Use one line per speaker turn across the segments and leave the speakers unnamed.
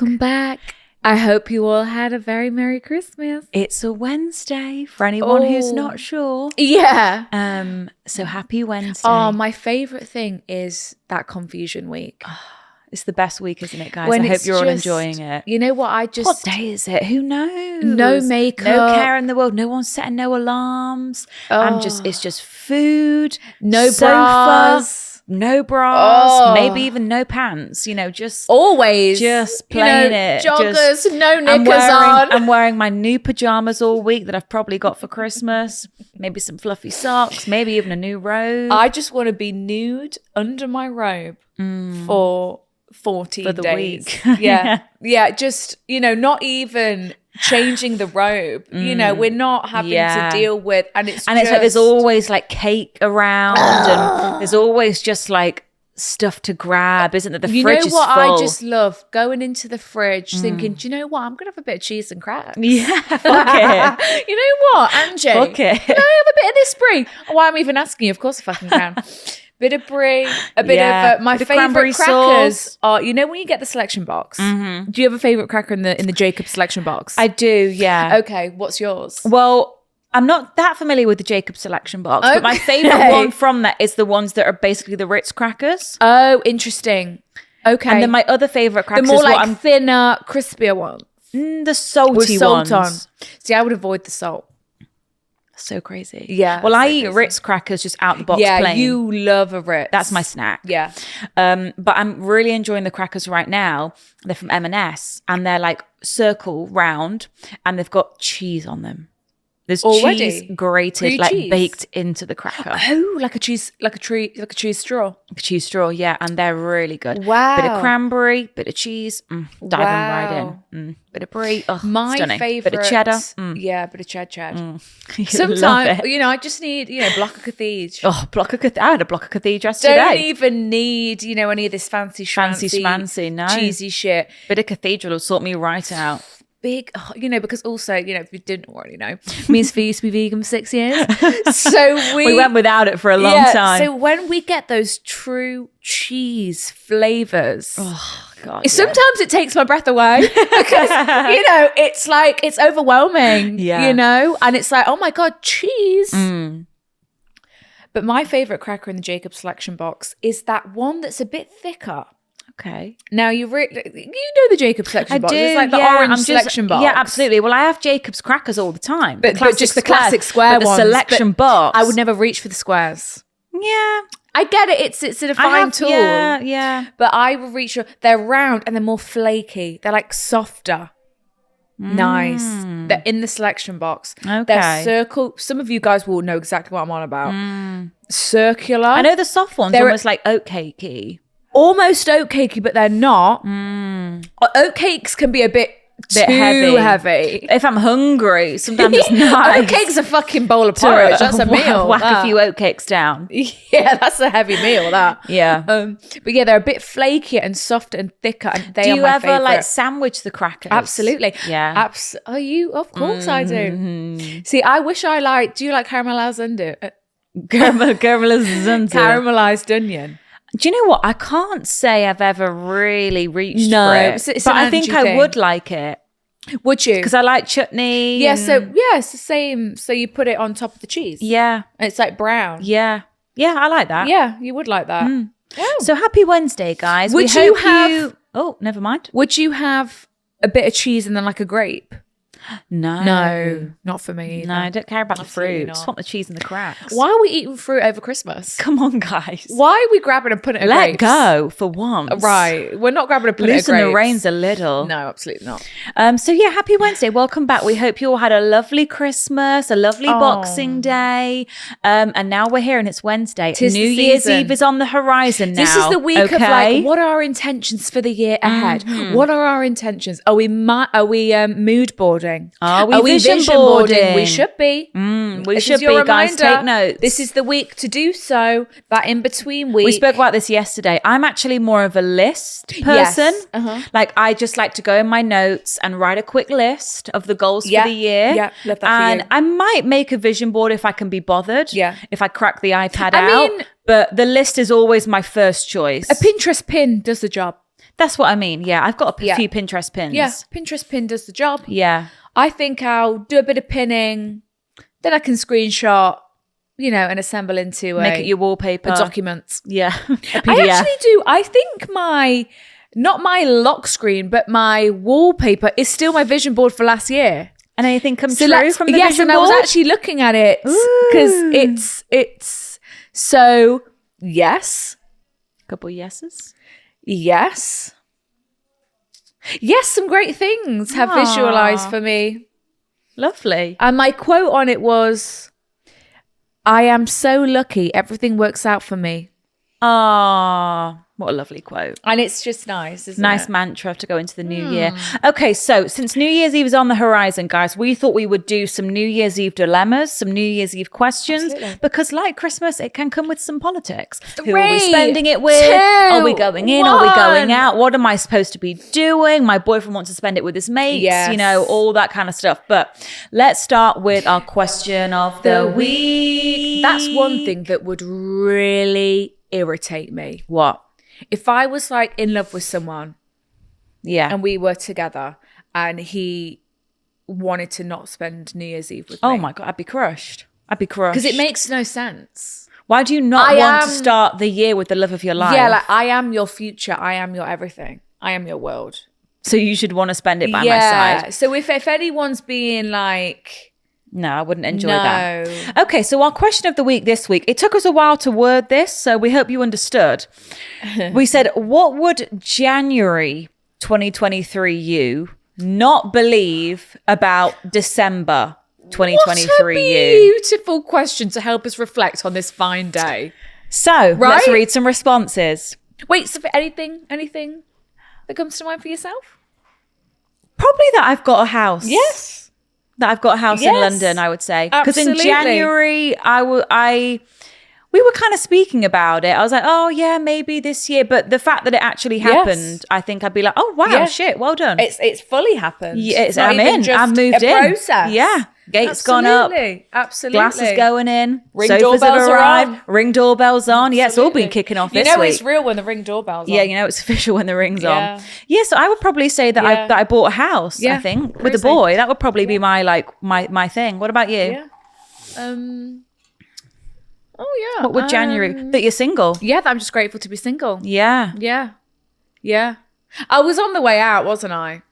Welcome back. I hope you all had a very Merry Christmas.
It's a Wednesday for anyone who's not sure.
Yeah.
So happy Wednesday.
Oh, my favourite thing is that confusion week.
It's the best week, isn't it, guys?
When
I hope
it's
you're all
just-
enjoying it.
You know what?
What day is it? Who knows?
No makeup.
No care in the world. No one's setting no alarms. It's just food.
No
sofa,
bras.
No bras. Maybe even no pants. Just
Always.
just playing it.
Joggers, no
I'm
knickers on.
I'm wearing my new pajamas all week that I've probably got for Christmas. Maybe some fluffy socks. Maybe even a new robe.
I just want to be nude under my robe for 14
For the
days.
week.
Yeah. Just, not even changing the robe. We're not having to deal with, and it's
like there's always like cake around and there's always just like stuff to grab, isn't there? The fridge is full.
I just love going into the fridge thinking, do you know what? I'm going to have a bit of cheese and cracks.
Yeah, fuck it.
You know what, Angie?
Fuck it.
Can I have a bit of this brie? Why I'm even asking you? Of course I fucking can. Bit of brie, a bit of my favorite crackers
sauce.
are, when you get the selection box. Do you have a favorite cracker in the Jacobs selection box?
I do, yeah.
Okay, what's yours?
Well, I'm not that familiar with the Jacob selection box, but my favorite one from that is the ones that are basically the Ritz crackers.
Oh, interesting. Okay.
And then my other favorite crackers
the more
is what
thinner, crispier ones.
the salty
With salt
ones.
on. See, I would avoid the salt.
So crazy.
Yeah.
Well, I eat
crazy.
Ritz crackers just out the box plain.
You love a Ritz.
That's my snack.
Yeah.
But I'm really enjoying the crackers right now. They're from M&S and they're like circle round and they've got cheese on them. There's
Already?
cheese grated, like
cheese?
baked into the cracker.
Oh, like a cheese straw.
Like a cheese straw, yeah, and they're really good.
Wow.
Bit of cranberry, bit of cheese, diving right
Wow.
in. Bit of brie,
My
stunning.
favorite.
Bit of cheddar.
Yeah, bit of cheddar.
You love
Sometimes,
it.
I just need, block of cathedral.
Oh, I had a block of cathedral
Don't
today.
even need, any of this fancy
schmancy, no.
cheesy shit.
Bit of cathedral will sort me right out.
Big, because also, if you didn't already know, me and Sophie used to be vegan for 6 years. So
we went without it for a long time.
So when we get those true cheese flavors,
oh God,
sometimes it takes my breath away because, it's like, it's overwhelming, and it's like, oh my God, cheese. But my favorite cracker in the Jacob selection box is that one that's a bit thicker.
Okay.
Now you know the Jacob selection box.
do,
It's like the orange selection box.
Yeah, absolutely. Well, I have Jacob's crackers all the time,
but just the classic square
but
ones.
The selection box.
I would never reach for the squares.
Yeah,
I get it. It's a defined tool.
Yeah.
But I will reach for. They're round and they're more flaky. They're like softer. Nice. They're in the selection box.
Okay.
They're circle. Some of you guys will know exactly what I'm on about. Circular.
I know the soft ones.
They're
almost like oatcakey.
Almost oatcakey, but they're not. Oatcakes can be a bit too heavy.
If I'm hungry, sometimes it's nice.
Oatcakes a fucking bowl of porridge. That's a meal.
Whack a few oatcakes down.
Yeah, that's a heavy meal. That.
Yeah.
But yeah, they're a bit flakier and softer and thicker, and they
do
are
you
my
ever
favorite.
like sandwich the crackers?
Absolutely.
Yeah.
Are you? Of course I do. See, I wish I liked. Do you like caramelized onion? Caramelized onion.
Do you know what? I can't say I've ever really reached
No,
for it.
it's
but
an
I think
Andrew
I
thing.
would like it.
Would you?
Because I like chutney.
Yeah,
and-
it's the same. So you put it on top of the cheese.
Yeah.
It's like brown.
Yeah. Yeah, I like that.
Yeah, you would like that. Oh.
So happy Wednesday, guys.
Would
we
you
hope
have-
Oh, never mind.
Would you have a bit of cheese and then like a grape?
No.
Not for me either.
No, I don't care about the
Absolutely
fruit.
not.
Just want the cheese and the cracks.
Why are we eating fruit over Christmas?
Come on, guys.
Why are we grabbing and putting it in
Let
grapes?
go for once.
Right. We're not grabbing and putting
Loosen
it in
the
grapes.
reins a little.
No, absolutely not.
So yeah, happy Wednesday. Welcome back. We hope you all had a lovely Christmas, a lovely Boxing Day. And now we're here and it's Wednesday.
Tis
New
the
Year's
season.
Eve is on the horizon now.
This is the week of like, what are our intentions for the year ahead? What are our intentions? Are we mood boarding?
Are we vision boarding?
We should be.
We
This
should
is your
be, guys.
reminder.
Take notes.
This is the week to do so. That in between week.
We spoke about this yesterday. I'm actually more of a list person.
Yes.
Like I just like to go in my notes and write a quick list of the goals for the year.
Yeah, love that for
And
you.
I might make a vision board if I can be bothered.
Yeah.
If I crack the iPad
I
out.
mean-
But the list is always my first choice.
A Pinterest pin does the job.
That's what I mean. Yeah, I've got a few Pinterest pins.
Yeah, Pinterest pin does the job.
Yeah.
I think I'll do a bit of pinning, then I can screenshot, and assemble into
Make it your wallpaper.
a document.
Yeah. A PDF.
I actually do. I think not my lock screen, but my wallpaper is still my vision board for last year.
And anything come true from the vision board?
I was actually looking at it because it's so yes.
Couple yeses.
Yes. Yes, some great things have visualized for me.
Lovely.
And my quote on it was, I am so lucky everything works out for me.
What a lovely quote.
And it's just nice, isn't it?
Nice mantra to go into the new year. Okay, so since New Year's Eve is on the horizon, guys, we thought we would do some New Year's Eve dilemmas, some New Year's Eve questions, because like Christmas, it can come with some politics. Who are we spending it with? Are we going in? Are we going out? What am I supposed to be doing? My boyfriend wants to spend it with his mates, all that kind of stuff. But let's start with our question of the week.
That's one thing that would really irritate me.
What?
If I was like in love with someone, and we were together, and he wanted to not spend New Year's Eve with me.
Oh my God, I'd be crushed.
Because it makes no sense.
Why do you not want to start the year with the love of your life?
Yeah, like I am your future. I am your everything. I am your world.
So you should want to spend it by my side.
So if anyone's being like...
No, I wouldn't enjoy that. Okay, so our question of the week this week, it took us a while to word this, so we hope you understood. We said, what would January 2023 you not believe about December 2023 you?
Beautiful question to help us reflect on this fine day.
So, let's read some responses.
Wait, so anything that comes to mind for yourself?
Probably that I've got a house.
Yes.
That I've got a house in London, I would say. Because in January, we were kind of speaking about it. I was like, oh yeah, maybe this year. But the fact that it actually happened, I think I'd be like, oh wow, shit, well done.
It's fully happened.
Yeah, I'm in. I've moved in.
Process.
Yeah. Gates gone up.
Absolutely.
Glass is going in.
Ring
Sofas
doorbells
have arrived.
are on.
Ring doorbells on. Yeah, it's all been kicking off this week.
It's real when the ring doorbell's on.
Yeah, it's official when the ring's on. Yeah, so I would probably say that I bought a house, I think, with a boy. That would probably be my thing. What about you?
Yeah.
What would January? That you're single?
Yeah, that I'm just grateful to be single.
Yeah.
Yeah. I was on the way out, wasn't I?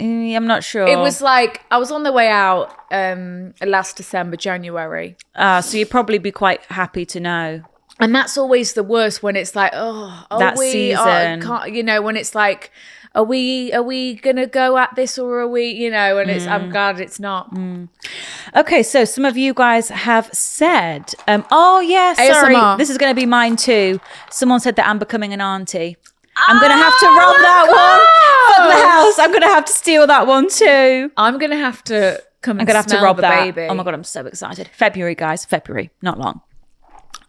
I'm not sure.
It was like I was on the way out last December, January.
So you'd probably be quite happy to know.
And that's always the worst when it's like, season. When it's like, are we gonna go at this or are we, and it's I'm glad it's not.
Okay, so some of you guys have said, sorry,
ASMR.
This is gonna be mine too. Someone said that I'm becoming an auntie. I'm going to have to rob that one from the house. I'm going to have to steal that one too.
I'm going to have to come and
have to rob
the
that.
baby.
Oh my God, I'm so excited. February, guys. February. Not long.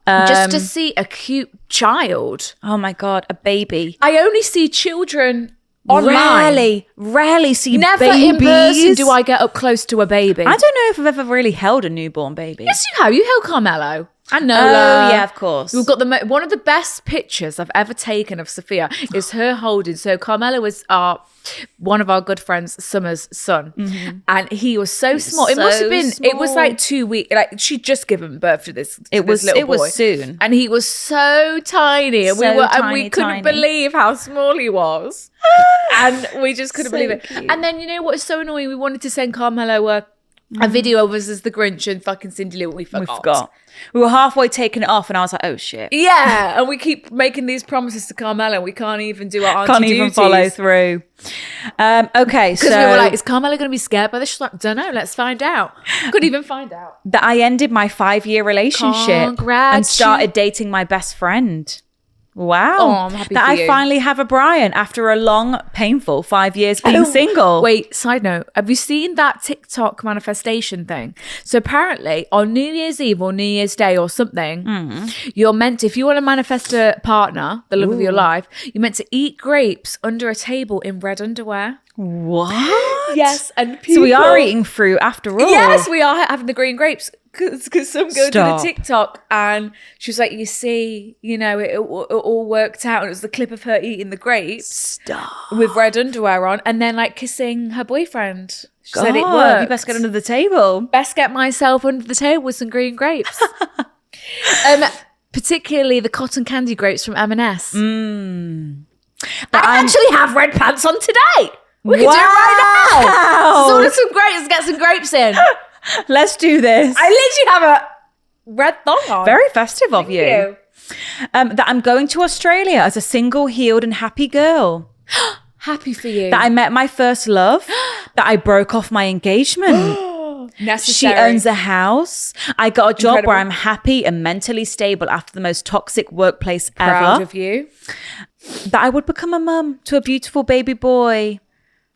Just to see a cute child.
Oh my God, a baby.
I only see children online.
Rarely see
Never
babies.
in person do I get up close to a baby.
I don't know if I've ever really held a newborn baby.
Yes, you have. You held Carmelo. And Nola.
Oh, yeah, of course.
We've got one of the best pictures I've ever taken of Sophia is her holding. So Carmelo was one of our good friends, Summer's son. And he was so small. It must have been, it was like 2 weeks. Like she'd just given birth to this little boy.
It was soon.
And he was so tiny. And we couldn't believe how small he was. And we just couldn't believe it.
Cute.
And then, what is so annoying? We wanted to send Carmelo a video of us as the Grinch and fucking Cindy Lou, and we forgot.
We were halfway taking it off and I was like, oh shit.
Yeah, and we keep making these promises to Carmelo. We can't even do our auntie
Can't even
duties.
follow through. Okay, so...
Because we were like, is Carmelo going to be scared by this? She's like, don't know, let's find out. Couldn't even find out.
That I ended my 5-year relationship and started dating my best friend. Wow.
Oh, I'm happy
that
for
I
you.
finally have a Brian after a long, painful 5 years being single.
Wait, side note. Have you seen that TikTok manifestation thing? So apparently on New Year's Eve or New Year's Day or something, you're meant to, if you want to manifest a partner, the love of your life, you're meant to eat grapes under a table in red underwear.
What?
Yes, and
so we are eating fruit after all.
Yes, we are having the green grapes because some girl did a TikTok and she was like, you see, it all worked out. And it was the clip of her eating the grapes with red underwear on and then like kissing her boyfriend. She said it worked.
You best get under the table.
Best get myself under the table with some green grapes. Particularly the cotton candy grapes from M&S. I actually have red pants on today. We can do it right now. So order some grapes, get some grapes in.
Let's do this.
I literally have a red thong on.
Very festive of you. That I'm going to Australia as a single, healed and happy girl.
Happy for you.
That I met my first love. That I broke off my engagement.
Necessary.
She owns a house. I got a job where I'm happy and mentally stable after the most toxic workplace ever.
Proud of you.
That I would become a mum to a beautiful baby boy.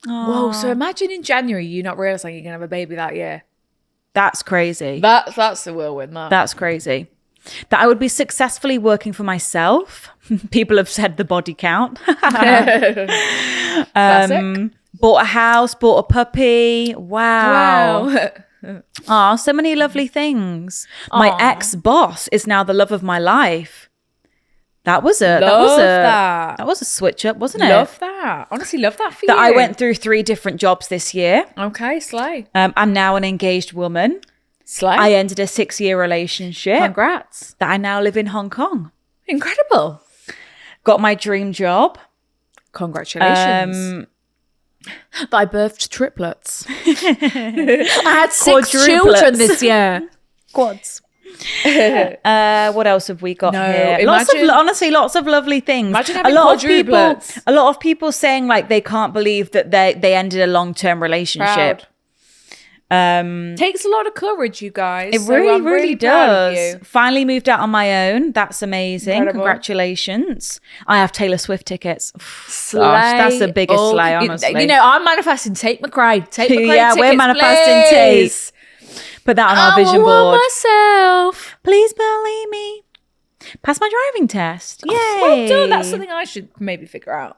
Aww. Whoa, so imagine in January you not realising you're going to have a baby that year.
That's crazy.
That's the whirlwind, that.
That's crazy. That I would be successfully working for myself. People have said the body count. Bought a house, bought a puppy. Wow. So many lovely things. My ex-boss is now the love of my life. That was a switch up, wasn't it?
Love that. Honestly, love that for you.
That I went through 3 different jobs this year.
Okay, slay.
I'm now an engaged woman.
Slay.
I ended a 6-year relationship.
Congrats.
That I now live in Hong Kong.
Incredible.
Got my dream job.
Congratulations. That I birthed triplets. I had 6 children this year.
Quads. What else have we got here? Lots of lovely things.
Imagine having quadruplets.
A lot of people saying like they can't believe that they ended a long-term relationship.
Takes a lot of courage, you guys.
It really does. Finally moved out on my own. That's amazing. Incredible. Congratulations. I have Taylor Swift tickets.
Slay.
Gosh, that's the biggest slay, honestly.
I'm manifesting Tate McRae. Tate McRae
yeah,
tickets,
we're manifesting Tate. Put that on our vision board.
Myself.
Please believe me. Pass my driving test. Yay.
Well done. That's something I should maybe figure out.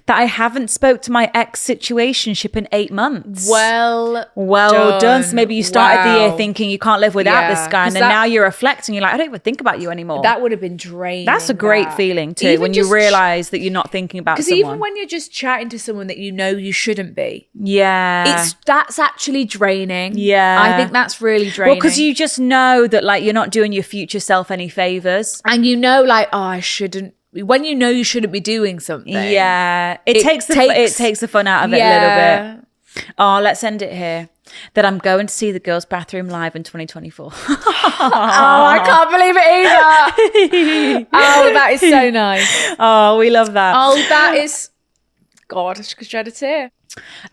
That I haven't spoke to my ex-situationship in 8 months.
Well
done. So maybe you started the year thinking you can't live without this guy, and then now you're reflecting. You're like, I don't even think about you anymore.
That would have been draining.
That's a great feeling too, even when you realise that you're not thinking about someone.
Because even when you're just chatting to someone that you shouldn't be.
Yeah.
That's actually draining.
Yeah.
I think that's really draining.
Well, because you just know that like you're not doing your future self any favours.
And I shouldn't. When you know you shouldn't be doing something.
Yeah. It takes the fun out of it a little bit. Oh, let's end it here. That I'm going to see The Girls' Bathroom live in 2024.
I can't believe it either. Oh, that is so nice.
Oh, we love that.
Oh, that is... God, I just shed a tear.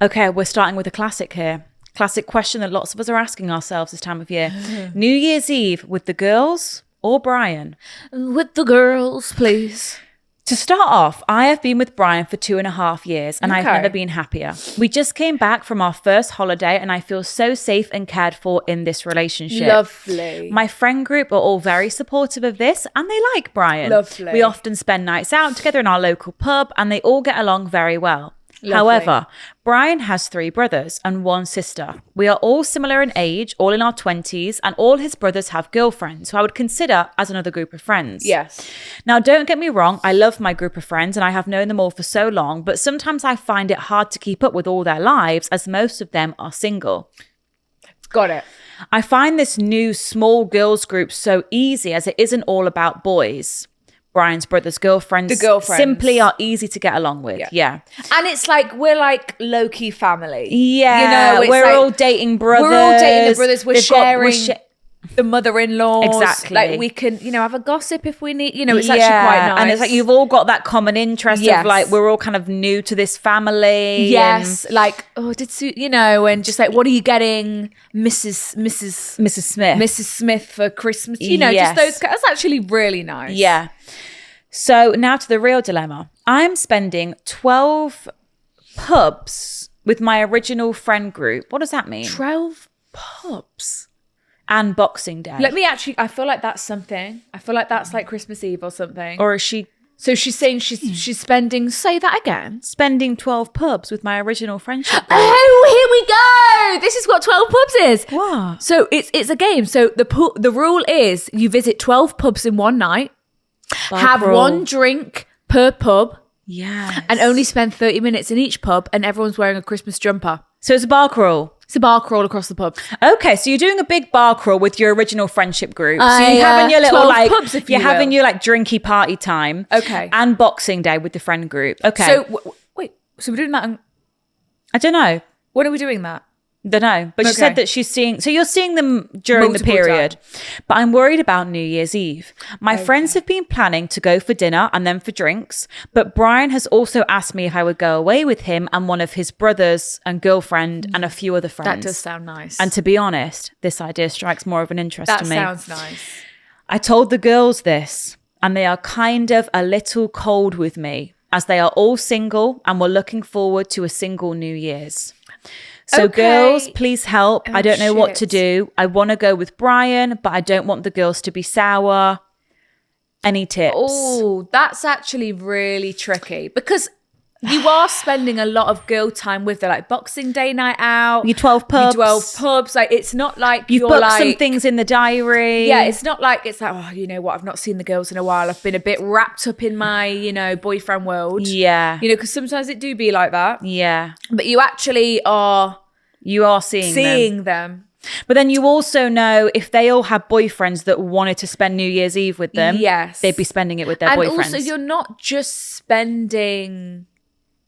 Okay, we're starting with a classic here. Classic question that lots of us are asking ourselves this time of year. New Year's Eve with the girls or Brian?
With the girls, please.
To start off, I have been with Brian for 2.5 years and I've never been happier. We just came back from our first holiday and I feel so safe and cared for in this relationship.
Lovely.
My friend group are all very supportive of this and they like Brian.
Lovely.
We often spend nights out together in our local pub and they all get along very well.
Lovely.
However, Brian has 3 brothers and 1 sister. We are all similar in age, all in our 20s, and all his brothers have girlfriends, who I would consider as another group of friends.
Yes.
Now, don't get me wrong, I love my group of friends and I have known them all for so long, but sometimes I find it hard to keep up with all their lives as most of them are single.
Got it.
I find this new small girls group so easy as it isn't all about boys. Brian's brother's girlfriends, simply are easy to get along with. Yeah.
And it's like, we're like low-key family.
Yeah. We're all dating brothers.
We're all dating the brothers. We're sharing the mother-in-law.
Exactly.
Like we can, have a gossip if we need, it's actually quite nice.
And it's like, you've all got that common interest of like, we're all kind of new to this family.
Yes. And like, did Sue, and just like, what are you getting Mrs. Smith for Christmas? Just those, that's actually really nice.
Yeah. So now to the real dilemma. I'm spending 12 pubs with my original friend group. What does that mean?
12 pubs?
And Boxing Day.
I feel like that's something. I feel like that's like Christmas Eve or something.
Or is she
So she's saying she's spending, say that again.
Spending 12 pubs with my original friendship group.
Oh, here we go. This is what 12 pubs is.
What?
So it's a game. So the rule is you visit 12 pubs in one night, have one drink per pub.
Yes.
And only spend 30 minutes in each pub, and everyone's wearing a Christmas jumper.
So it's a bar crawl.
It's a bar crawl across the pub.
Okay, so you're doing a big bar crawl with your original friendship group. So you're having your little
pubs, if
you're
you
having
will.
your like drinky party time.
Okay.
And Boxing Day with the friend group. Okay.
So wait, so we're doing that.
I don't know.
When are we doing that?
Don't know. But she said that she's seeing, so you're seeing them during
Multiple
the period.
times.
But I'm worried about New Year's Eve. My friends have been planning to go for dinner and then for drinks. But Brian has also asked me if I would go away with him and one of his brothers and girlfriend and a few other friends.
That does sound nice.
And to be honest, this idea strikes more of an interest to me.
That sounds nice.
I told the girls this, and they are kind of a little cold with me, as they are all single and were looking forward to a single New Year's. So girls, please help. I don't know what to do. I want to go with Brian, but I don't want the girls to be sour. Any tips?
Oh, that's actually really tricky because you are spending a lot of girl time with them, like Boxing Day night out.
Your 12 pubs.
Like, it's not like
You've
you're
booked
like,
some things in the diary.
Yeah, it's not like, it's like, oh, you know what? I've not seen the girls in a while. I've been a bit wrapped up in my, boyfriend world.
Yeah.
Because sometimes it do be like that.
Yeah.
But you actually are...
You are seeing
them.
But then you also know if they all had boyfriends that wanted to spend New Year's Eve with them,
yes,
they'd be spending it with their boyfriends. And
also, you're not just spending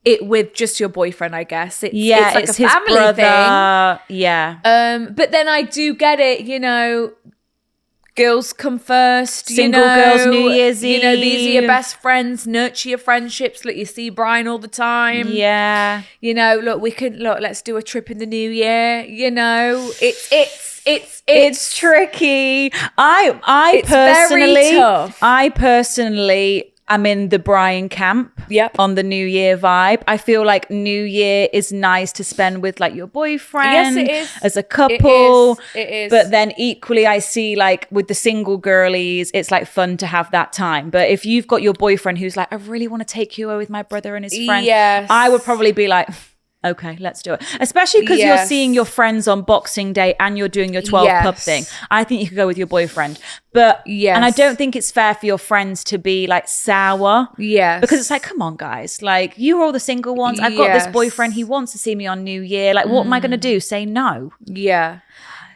it with just your boyfriend, I guess. It's like
it's
a family
his brother
thing.
Yeah.
But then I do get it, girls come first.
Single girls, New Year's Eve.
These are your best friends. Nurture your friendships. Look, you see Brian all the time.
Yeah.
Let's do a trip in the new year.
It's tricky. I
it's very tough.
I personally am in the Brian camp.
Yep.
On the New Year vibe. I feel like New Year is nice to spend with like your boyfriend.
Yes, it is.
As a couple.
It is.
But then equally I see like with the single girlies, it's like fun to have that time. But if you've got your boyfriend who's like, I really want to take you away with my brother and his friends.
Yes.
I would probably be like, okay, let's do it. Especially because you're seeing your friends on Boxing Day and you're doing your 12 pub thing. I think you could go with your boyfriend. But, and I don't think it's fair for your friends to be like sour.
Yes.
Because it's like, come on, guys. Like, you're all the single ones. I've got this boyfriend. He wants to see me on New Year. Like, what am I going to do? Say no?
Yeah.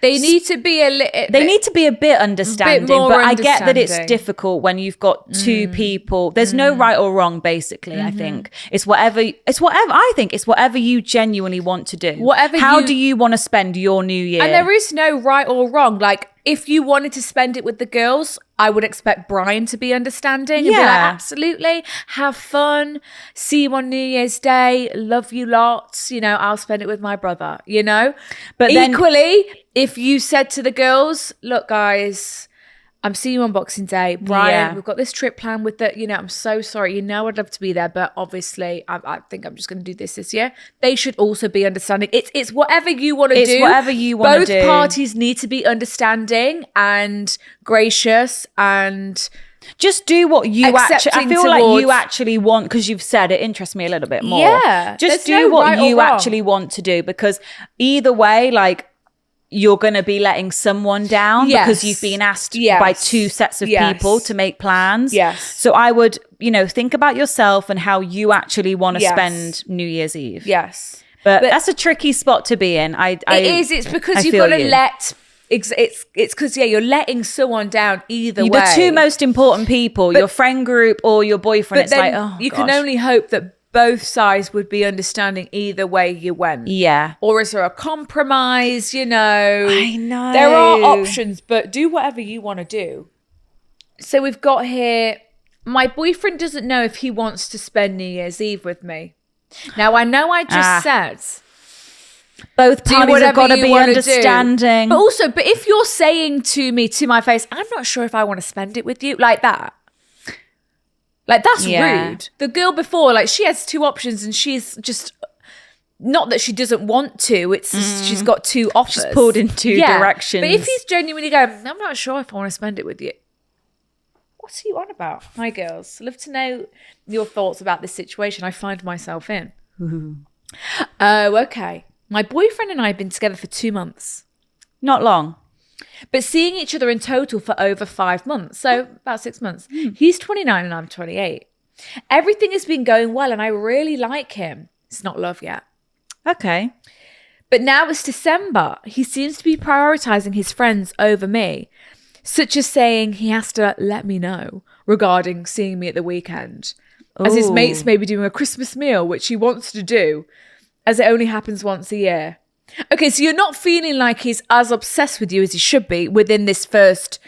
They need to be
a bit understanding, but I get that it's difficult when you've got two people. There's no right or wrong, basically. I think it's whatever you genuinely want to do. How do you want to spend your New Year?
And there is no right or wrong. Like, if you wanted to spend it with the girls, I would expect Brian to be understanding and be like, absolutely, have fun, see you on New Year's Day, love you lots, I'll spend it with my brother, But equally, if you said to the girls, look, guys, I'm seeing you on Boxing Day. Brian, we've got this trip planned with I'm so sorry. I'd love to be there, but obviously I think I'm just going to do this year. They should also be understanding. It's whatever you want to do.
It's whatever you want to do.
Both parties need to be understanding and gracious and
just do what you actually, I feel like you actually want, because you've said it interests me a little bit more.
Yeah.
Just do what you actually want to do, because either way, like, you're going to be letting someone down because you've been asked by two sets of people to make plans.
Yes.
So I would, think about yourself and how you actually want to spend New Year's Eve.
Yes.
But that's a tricky spot to be in. It is.
It's because you've got to let... It's because, you're letting someone down either way.
The two most important people, your friend group or your boyfriend. It's like, oh,
you can only hope that both sides would be understanding either way you went.
Yeah.
Or is there a compromise, I
know.
There are options, but do whatever you want to do. So we've got here, my boyfriend doesn't know if he wants to spend New Year's Eve with me. Now, I know I just said...
Both parties have got to be understanding.
But if you're saying to me, to my face, I'm not sure if I want to spend it with you, like that. Like, that's rude. The girl before, like, she has two options and she's just... Not that she doesn't want to, it's just she's got two offers.
She's pulled in two directions.
But if he's genuinely going, I'm not sure if I want to spend it with you. What are you on about? Hi, girls. Love to know your thoughts about this situation I find myself in. Oh, okay. My boyfriend and I have been together for 2 months.
Not long.
But seeing each other in total for over 5 months. So about 6 months. He's 29 and I'm 28. Everything has been going well and I really like him. It's not love yet.
Okay.
But now it's December. He seems to be prioritizing his friends over me, such as saying he has to let me know regarding seeing me at the weekend, as his mates may be doing a Christmas meal, which he wants to do, as it only happens once a year. Okay, so you're not feeling like he's as obsessed with you as he should be within this first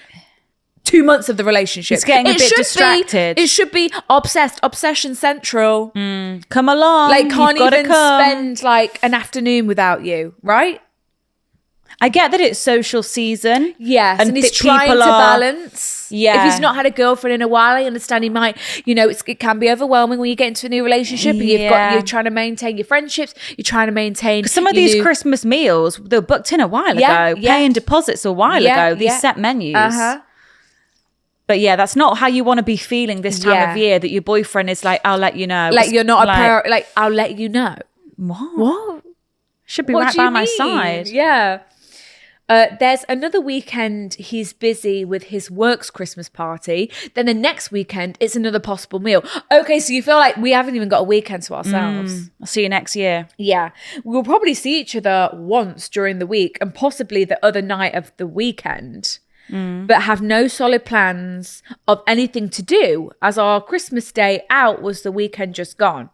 2 months of the relationship.
It's getting a bit distracted.
It should be obsession central.
Come along.
Like, can't even spend like an afternoon without you, right?
I get that it's social season.
Yes, and he's trying to balance.
Yeah.
If he's not had a girlfriend in a while, I understand he might, it can be overwhelming when you get into a new relationship and you're trying to maintain your friendships, you're trying to maintain
some of these Christmas meals, they were booked in a while ago, paying deposits a while ago, these set menus. But yeah, that's not how you want to be feeling this time of year, that your boyfriend is like, I'll let you know.
Like, you're not a priority, like, I'll let you know.
What? Should be right by my side.
Yeah. There's another weekend he's busy with his work's Christmas party. Then the next weekend, it's another possible meal. Okay, so you feel like we haven't even got a weekend to ourselves.
I'll see you next year.
Yeah. We'll probably see each other once during the week and possibly the other night of the weekend. But have no solid plans of anything to do, as our Christmas day out was the weekend just gone.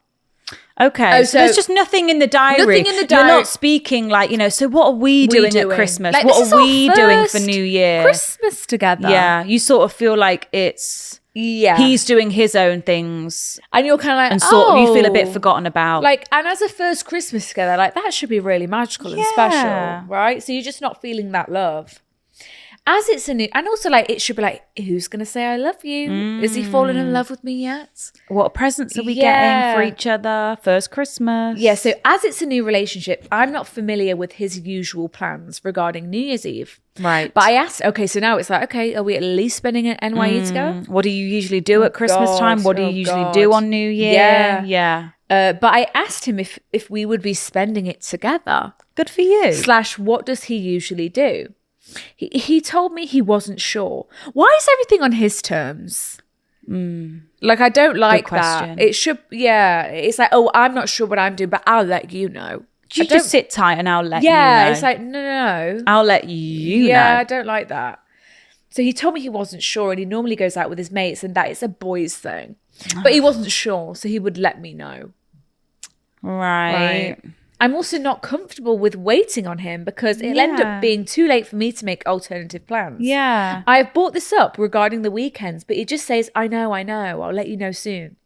Okay, so there's just nothing in the diary.
Nothing in the diary.
You're not speaking like, so what are we doing at Christmas?
Like,
what are we doing for New Year?
Christmas together.
Yeah, you sort of feel like it's...
Yeah.
He's doing his own things.
And you're kind of like,
and sort of you feel a bit forgotten about.
Like, and as a first Christmas together, like, that should be really magical and special, right? So you're just not feeling that love. As it's a new, and also like, it should be like, who's going to say I love you? Is he fallen in love with me yet?
What presents are we getting for each other? First Christmas.
Yeah, so as it's a new relationship, I'm not familiar with his usual plans regarding New Year's Eve.
Right.
But I asked, okay, so now it's like, okay, are we at least spending at NYE together?
What do you usually do at Christmas time? What do you usually do on New Year? Yeah.
But I asked him if we would be spending it together.
Good for you.
/ what does he usually do? He told me he wasn't sure. Why is everything on his terms? Like, I don't like that. It should, it's like, oh, I'm not sure what I'm doing, but I'll let you know.
You just sit tight and I'll let you know.
Yeah, it's like, no.
I'll let you know.
Yeah, I don't like that. So he told me he wasn't sure, and he normally goes out with his mates and that it's a boys thing. But he wasn't sure, so he would let me know.
Right.
I'm also not comfortable with waiting on him because it'll end up being too late for me to make alternative plans.
Yeah.
I have brought this up regarding the weekends, but he just says, I know, I'll let you know soon.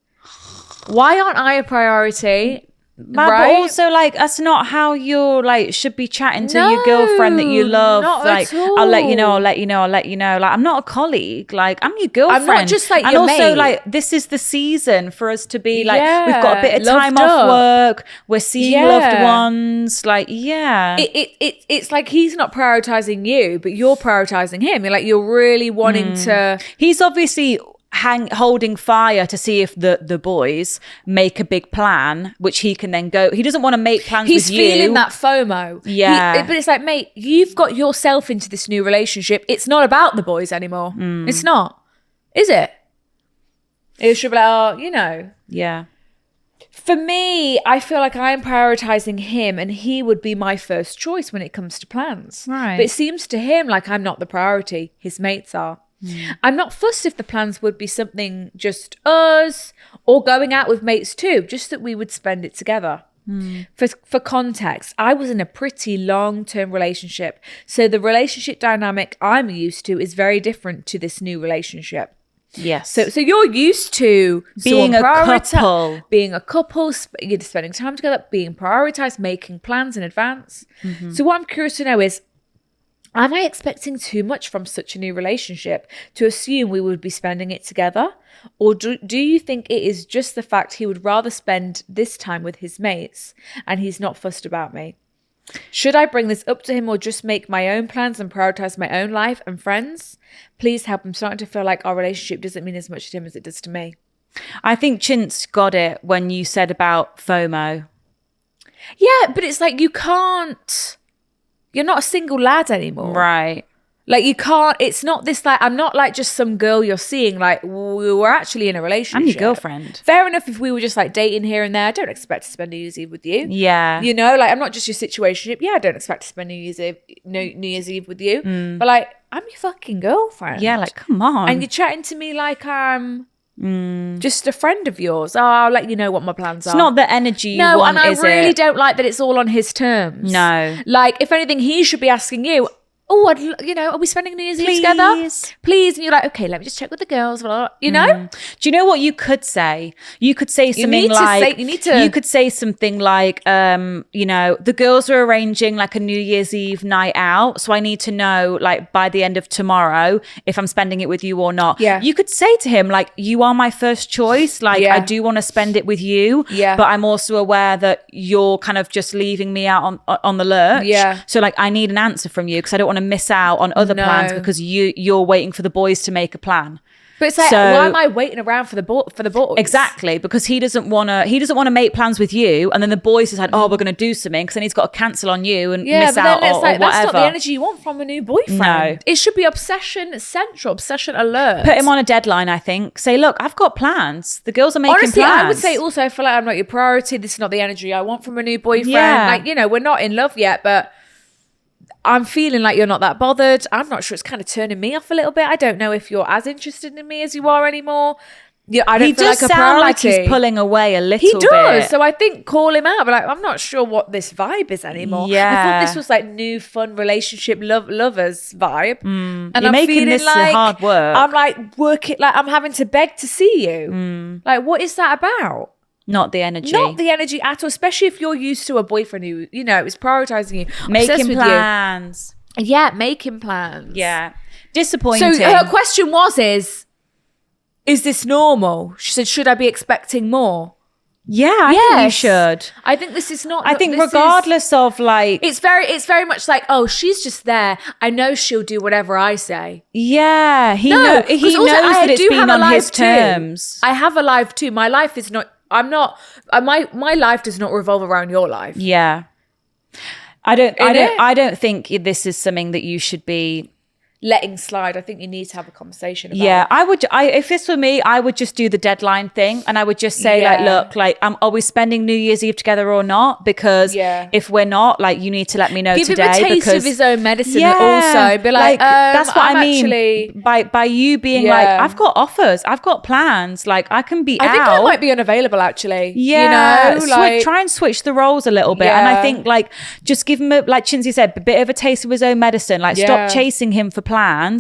Why aren't I a priority?
But also, like, that's not how you're, like, should be chatting to your girlfriend that you love.
Not
like,
at all.
I'll let you know. Like, I'm not a colleague. Like, I'm your girlfriend.
I'm not just like your
and also,
mate.
like, this is the season for us to be like, we've got a bit of time off work. We're seeing loved ones. Like,
it's like he's not prioritizing you, but you're prioritizing him. You're like, you're really wanting to.
He's obviously holding fire to see if the boys make a big plan, which he can then go. He doesn't want to make plans with you.
He's feeling that FOMO.
Yeah.
But it's like, mate, you've got yourself into this new relationship. It's not about the boys anymore. It's not. Is it? It should be like,
Yeah.
For me, I feel like I'm prioritizing him and he would be my first choice when it comes to plans.
Right.
But it seems to him like I'm not the priority. His mates are. I'm not fussed if the plans would be something just us or going out with mates too, just that we would spend it together. For context, I was in a pretty long-term relationship, so the relationship dynamic I'm used to is very different to this new relationship.
Yes.
So you're used to
being a couple,
you're spending time together, being prioritized, making plans in advance. So what I'm curious to know is, am I expecting too much from such a new relationship to assume we would be spending it together? Or do you think it is just the fact he would rather spend this time with his mates and he's not fussed about me? Should I bring this up to him or just make my own plans and prioritize my own life and friends? Please help. I'm starting to feel like our relationship doesn't mean as much to him as it does to me.
I think Chintz got it when you said about FOMO.
Yeah, but it's like you're not a single lad anymore.
Right.
Like you can't, it's not this like, I'm not like just some girl you're seeing, like we're actually in a relationship.
I'm your girlfriend.
Fair enough if we were just like dating here and there. I don't expect to spend New Year's Eve with you.
Yeah.
You know, like I'm not just your situationship. Yeah, I don't expect to spend New Year's Eve with you. But like, I'm your fucking girlfriend.
Yeah, like come on.
And you're chatting to me like I'm just a friend of yours. Oh, I'll let you know what my plans are.
It's not the energy you want,
and I
is
really
it?
don't like that it's all on his terms.
No.
Like, if anything, he should be asking you, oh, are we spending New Year's Eve together? Please. And you're like, okay, let me just check with the girls. You know?
Do you know what you could say? You could say something like, you could say something like, the girls are arranging like a New Year's Eve night out. So I need to know like by the end of tomorrow if I'm spending it with you or not.
Yeah.
You could say to him like, you are my first choice. Like I do want to spend it with you.
Yeah.
But I'm also aware that you're kind of just leaving me out on the lurch.
Yeah.
So like I need an answer from you because I don't want to miss out on other plans because you're waiting for the boys to make a plan.
But it's like, why am I waiting around for the boys?
Exactly, because he doesn't want to make plans with you, and then the boys decide, oh, we're going to do something, because then he's got to cancel on you and miss out or whatever.
That's not the energy you want from a new boyfriend.
No.
It should be obsession central, obsession alert.
Put him on a deadline, I think. Say, look, I've got plans. The girls are making
Honestly,
plans.
I would say also, I feel like I'm not your priority. This is not the energy I want from a new boyfriend.
Yeah.
Like, we're not in love yet, but I'm feeling like you're not that bothered. I'm not sure, it's kind of turning me off a little bit. I don't know if you're as interested in me as you are anymore. Yeah, I don't feel like a priority. He does sound like
he's pulling away a little bit.
He does. So I think call him out. But like, I'm not sure what this vibe is anymore.
Yeah.
I thought this was like new fun relationship lovers vibe. And
you're making this
like,
hard work.
I'm like I'm having to beg to see you. Like, what is that about?
Not the energy.
Not the energy at all, especially if you're used to a boyfriend who, is prioritizing you.
Making plans.
Yeah, making plans.
Yeah. Disappointing.
So her question is this normal? She said, should I be expecting more?
Yeah, I think you should.
I think this is not.
I think regardless of like,
it's very much like, oh, she's just there. I know she'll do whatever I say.
Yeah, he knows that it's been on his terms.
I have a life too. My life is not. I'm not. My life does not revolve around your life.
Yeah, I don't think this is something that you should be
letting slide. I think you need to have a conversation about
it. If this were me, I would just do the deadline thing, and I would just say like, look, like, are we spending New Year's Eve together or not? Because if we're not, like, you need to let me know today.
Give him a taste of his own medicine.
Yeah,
also be like
that's what I mean.
Actually,
by you being like, I've got offers, I've got plans, like I can be out.
I think I might be unavailable actually.
Yeah, try and switch the roles a little bit. And I think like just give him like Chinzi said, a bit of a taste of his own medicine. Like stop chasing him for plans.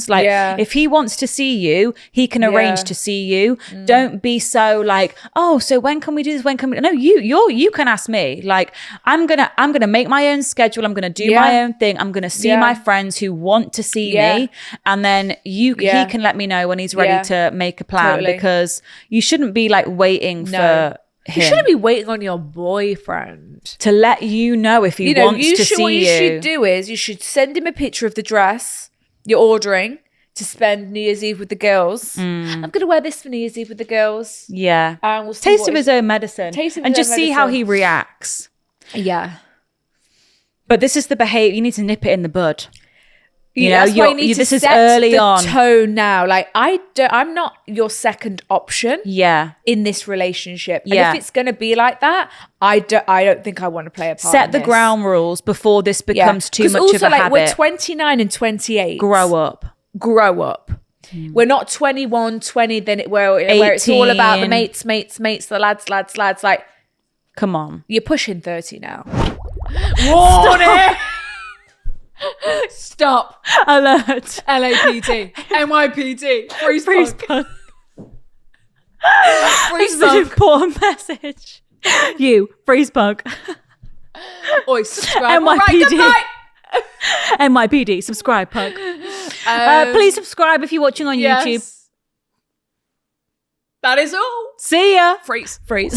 Like if he wants to see you, he can arrange to see you. Don't be so like, oh, so when can we do this? When can we? No, you can ask me. Like I'm gonna make my own schedule. I'm gonna do my own thing. I'm gonna see my friends who want to see me, and then he can let me know when he's ready to make a plan. Because you shouldn't be like waiting for him.
You shouldn't be waiting on your boyfriend
to let you know if he wants to see you.
What you should do is you should send him a picture of the dress you're ordering to spend New Year's Eve with the girls. I'm going to wear this for New Year's Eve with the girls.
Yeah.
And we'll see
taste of his own medicine. And just see how he reacts.
Yeah.
But this is the behavior. You need to nip it in the bud.
That's why you need to
this is
set
early
the
on.
tone now. Like I'm not your second option.
Yeah.
In this relationship. And if it's going to be like that, I don't think I want to play a part.
Set the ground rules before this becomes too much of a habit.
We're 29 and 28.
Grow up.
We're not 21, 20, where it's all about the mates, the lads. Like,
come on.
You're pushing 30 now. Warning! Stop.
Alert.
LAPD. NYPD. Freeze punk.
This is an important message. You, freeze punk.
Oi, subscribe.
NYPD.
Right,
NYPD, subscribe, punk. Please subscribe if you're watching on YouTube.
That is all.
See ya.
Freeze.
Freeze.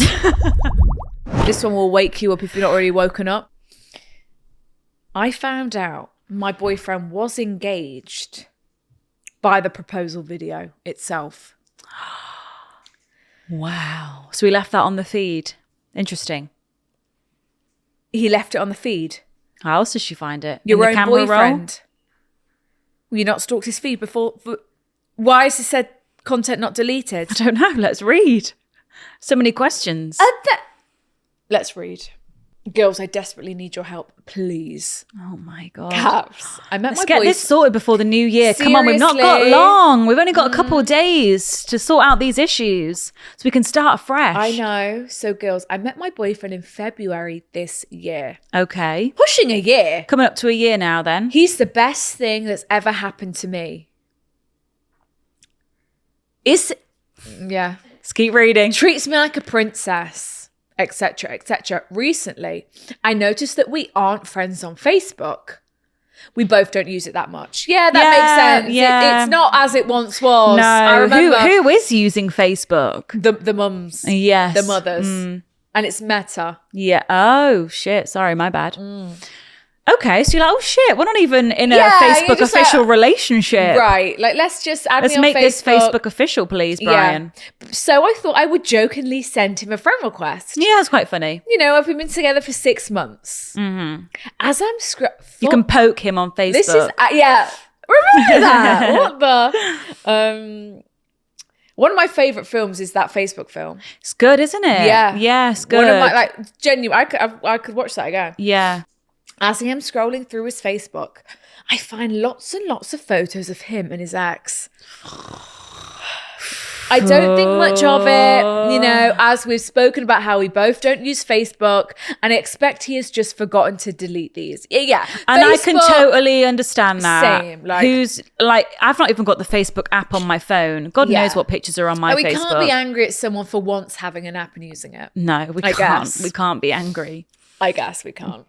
This one will wake you up if you're not already woken up. I found out my boyfriend was engaged by the proposal video itself.
Wow. So we left that on the feed. Interesting.
He left it on the feed.
How else did she find it?
Your
In
own
the camera
boyfriend. Were you not stalked his feed before? Why has it said content not deleted?
I don't know. Let's read. So many questions.
Let's read. Girls, I desperately need your help, please.
Oh my God.
Caps.
Let's get this sorted before the new year. Come on, we've not got long. We've only got a couple of days to sort out these issues so we can start afresh.
I know. So girls, I met my boyfriend in February this year.
Okay.
Pushing a year.
Coming up to a year now then.
He's the best thing that's ever happened to me. Yeah.
Let's keep reading.
Treats me like a princess. Etc., etc. Recently, I noticed that we aren't friends on Facebook. We both don't use it that much. Yeah, that makes sense.
Yeah.
It's not as it once was.
No,
I remember
who is using Facebook?
the mums.
Yes.
The mothers. And it's Meta.
Yeah. Oh, shit. Sorry, my bad. Okay, so you're like, oh shit, we're not even in a Facebook official relationship.
Right. Like, let's just add
Let's
me on
make
Facebook.
this Facebook official, please, Brian.
Yeah. So I thought I would jokingly send him a friend request.
Yeah, it's quite funny.
You know, I've been together for 6 months. As I'm
you can poke him on Facebook.
This is, remember that? What the? One of my favourite films is that Facebook film.
It's good, isn't it?
Yeah.
Yeah, it's good.
One of my, genuine, I could watch that again.
Yeah.
As I am scrolling through his Facebook, I find lots and lots of photos of him and his ex. I don't think much of it, you know, as we've spoken about how we both don't use Facebook, and I expect he has just forgotten to delete these. Yeah.
And Facebook, I can totally understand that.
Same.
I've not even got the Facebook app on my phone. God knows what pictures are on my Facebook.
We can't be angry at someone for once having an app and using it.
No, we can't.
Guess.
We can't be angry.
I guess we can't.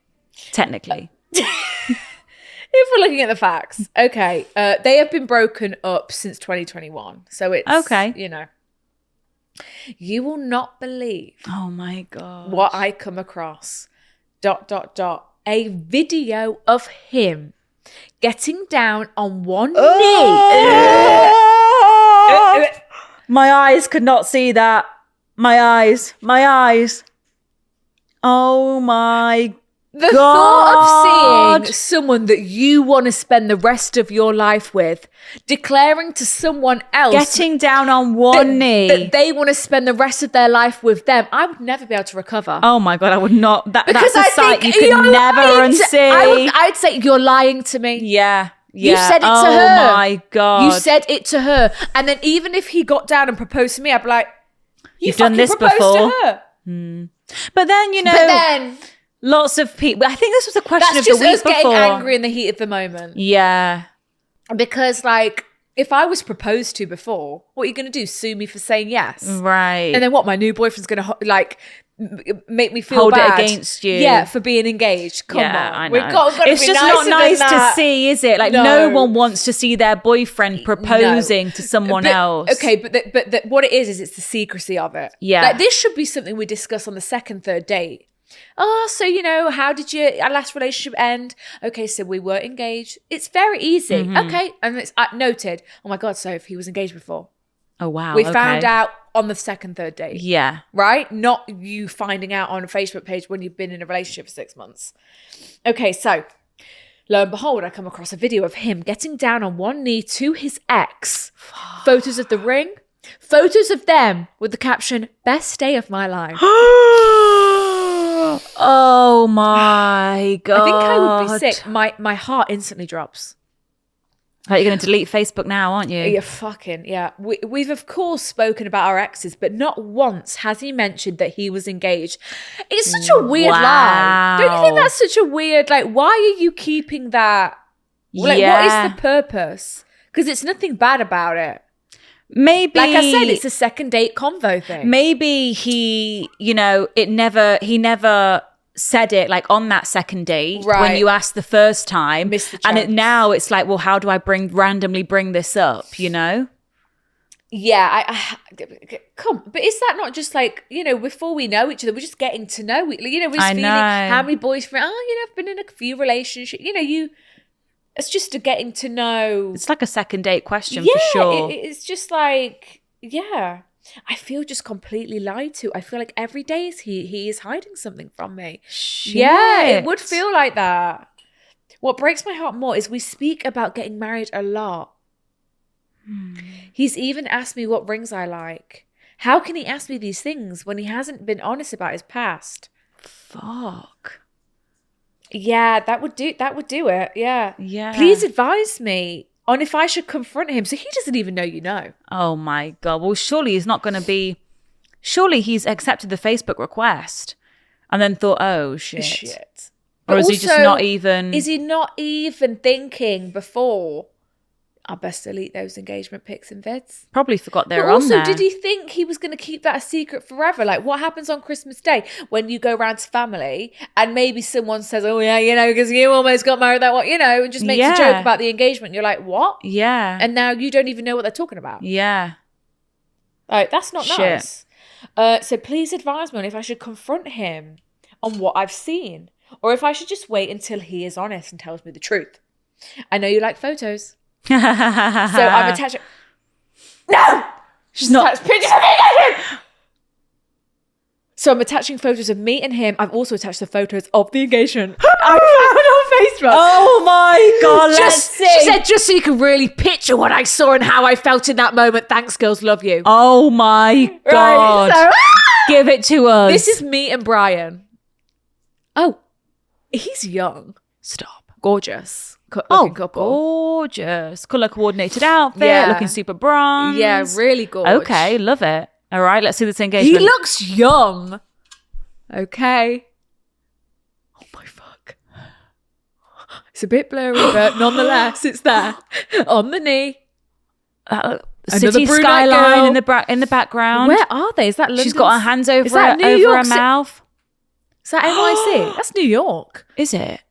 Technically.
If we're looking at the facts. Okay. They have been broken up since 2021. So it's,
okay.
You know. You will not believe.
Oh my God.
What I come across. ... A video of him getting down on one knee.
My eyes could not see that. My eyes. Oh my
The thought of seeing someone that you want to spend the rest of your life with declaring to someone else,
getting down on one knee,
that they want to spend the rest of their life with them, I would never be able to recover.
Oh my God, I would not. That's a
I
sight you
think
could never unsee.
I'd say you're lying to me.
Yeah.
You said it to her.
Oh my God.
You said it to her. And then even if he got down and proposed to me, I'd be like, you've
done this before.
To her.
But then, lots of people. I think this was a question of the week before. That's just us getting
angry in the heat of the moment.
Yeah.
Because, if I was proposed to before, what are you going to do? Sue me for saying yes?
Right.
And then what? My new boyfriend's going to, make me feel
hold
bad.
It against you.
Yeah, for being engaged. Come on.
I know.
We've got
it's just not nice to see, is it? No one wants to see their boyfriend proposing to someone else.
Okay, but what it is it's the secrecy of it.
Yeah.
This should be something we discuss on the second, third date. Oh, so, how did our last relationship end? Okay, so we were engaged. It's very easy. Okay, and it's noted. Oh my God, so if he was engaged before.
Oh, wow.
We found out on the second, third date.
Yeah.
Right? Not you finding out on a Facebook page when you've been in a relationship for 6 months. Okay, so lo and behold, I come across a video of him getting down on one knee to his ex. Photos of the ring. Photos of them with the caption, "Best day of my life."
Oh my God.
I think I would be sick. My heart instantly drops.
Like, you're going to delete Facebook now, aren't you?
You're fucking, yeah. We've of course spoken about our exes, but not once has he mentioned that he was engaged. It's such a weird lie. Don't you think that's such a weird, why are you keeping that? What is the purpose? Because it's nothing bad about it.
Maybe,
like I said, it's a second date convo thing.
Maybe he never said it on that second date when you asked the first time.
Missed the chance.
And now it's well, how do I randomly bring this up,
Yeah, come, but is that not just like, before we know each other, we're just getting to know, we're just feeling how many boyfriends, I've been in a few relationships, it's just a getting to know.
It's like a second date question for sure.
It's just like, I feel just completely lied to. I feel like every day he is hiding something from me.
Shit.
Yeah, it would feel like that. What breaks my heart more is we speak about getting married a lot. He's even asked me what rings I like. How can he ask me these things when he hasn't been honest about his past?
Fuck.
Yeah, that would do it. Yeah.
Yeah.
Please advise me on if I should confront him. So he doesn't even know you know.
Oh my God. Well, surely he's accepted the Facebook request and then thought, oh shit. Or is he just not even...
Is he not even thinking before, I best delete those engagement pics and vids?
Probably forgot they were on there.
Also, did he think he was going to keep that a secret forever? Like, what happens on Christmas Day when you go round to family and maybe someone says, oh yeah, because you almost got married that one, and just makes a joke about the engagement. You're like, what?
Yeah.
And now you don't even know what they're talking about.
Yeah.
Like, that's not nice. So please advise me on if I should confront him on what I've seen, or if I should just wait until he is honest and tells me the truth. I know you like photos. So I'm attaching... No!
She's not...
Pictures of me. So I'm attaching photos of me and him. I've also attached the photos of the engagement. I found on Facebook.
Oh my God, let's see.
She said, just so you can really picture what I saw and how I felt in that moment. Thanks, girls. Love you.
Oh my God.
Right,
give it to us.
This is me and Brian. Oh, he's young.
Stop.
Gorgeous. Couple.
Gorgeous. Colour coordinated outfit, looking super bronze.
Yeah, really gorgeous.
Okay, love it. All right, let's see this engagement.
He looks young. Okay. Oh my fuck. It's a bit blurry, but nonetheless, it's there. On the knee.
City skyline in the background.
Where are they? Is that London?
She's got her hands over her mouth.
Is that NYC? That's New York.
Is it?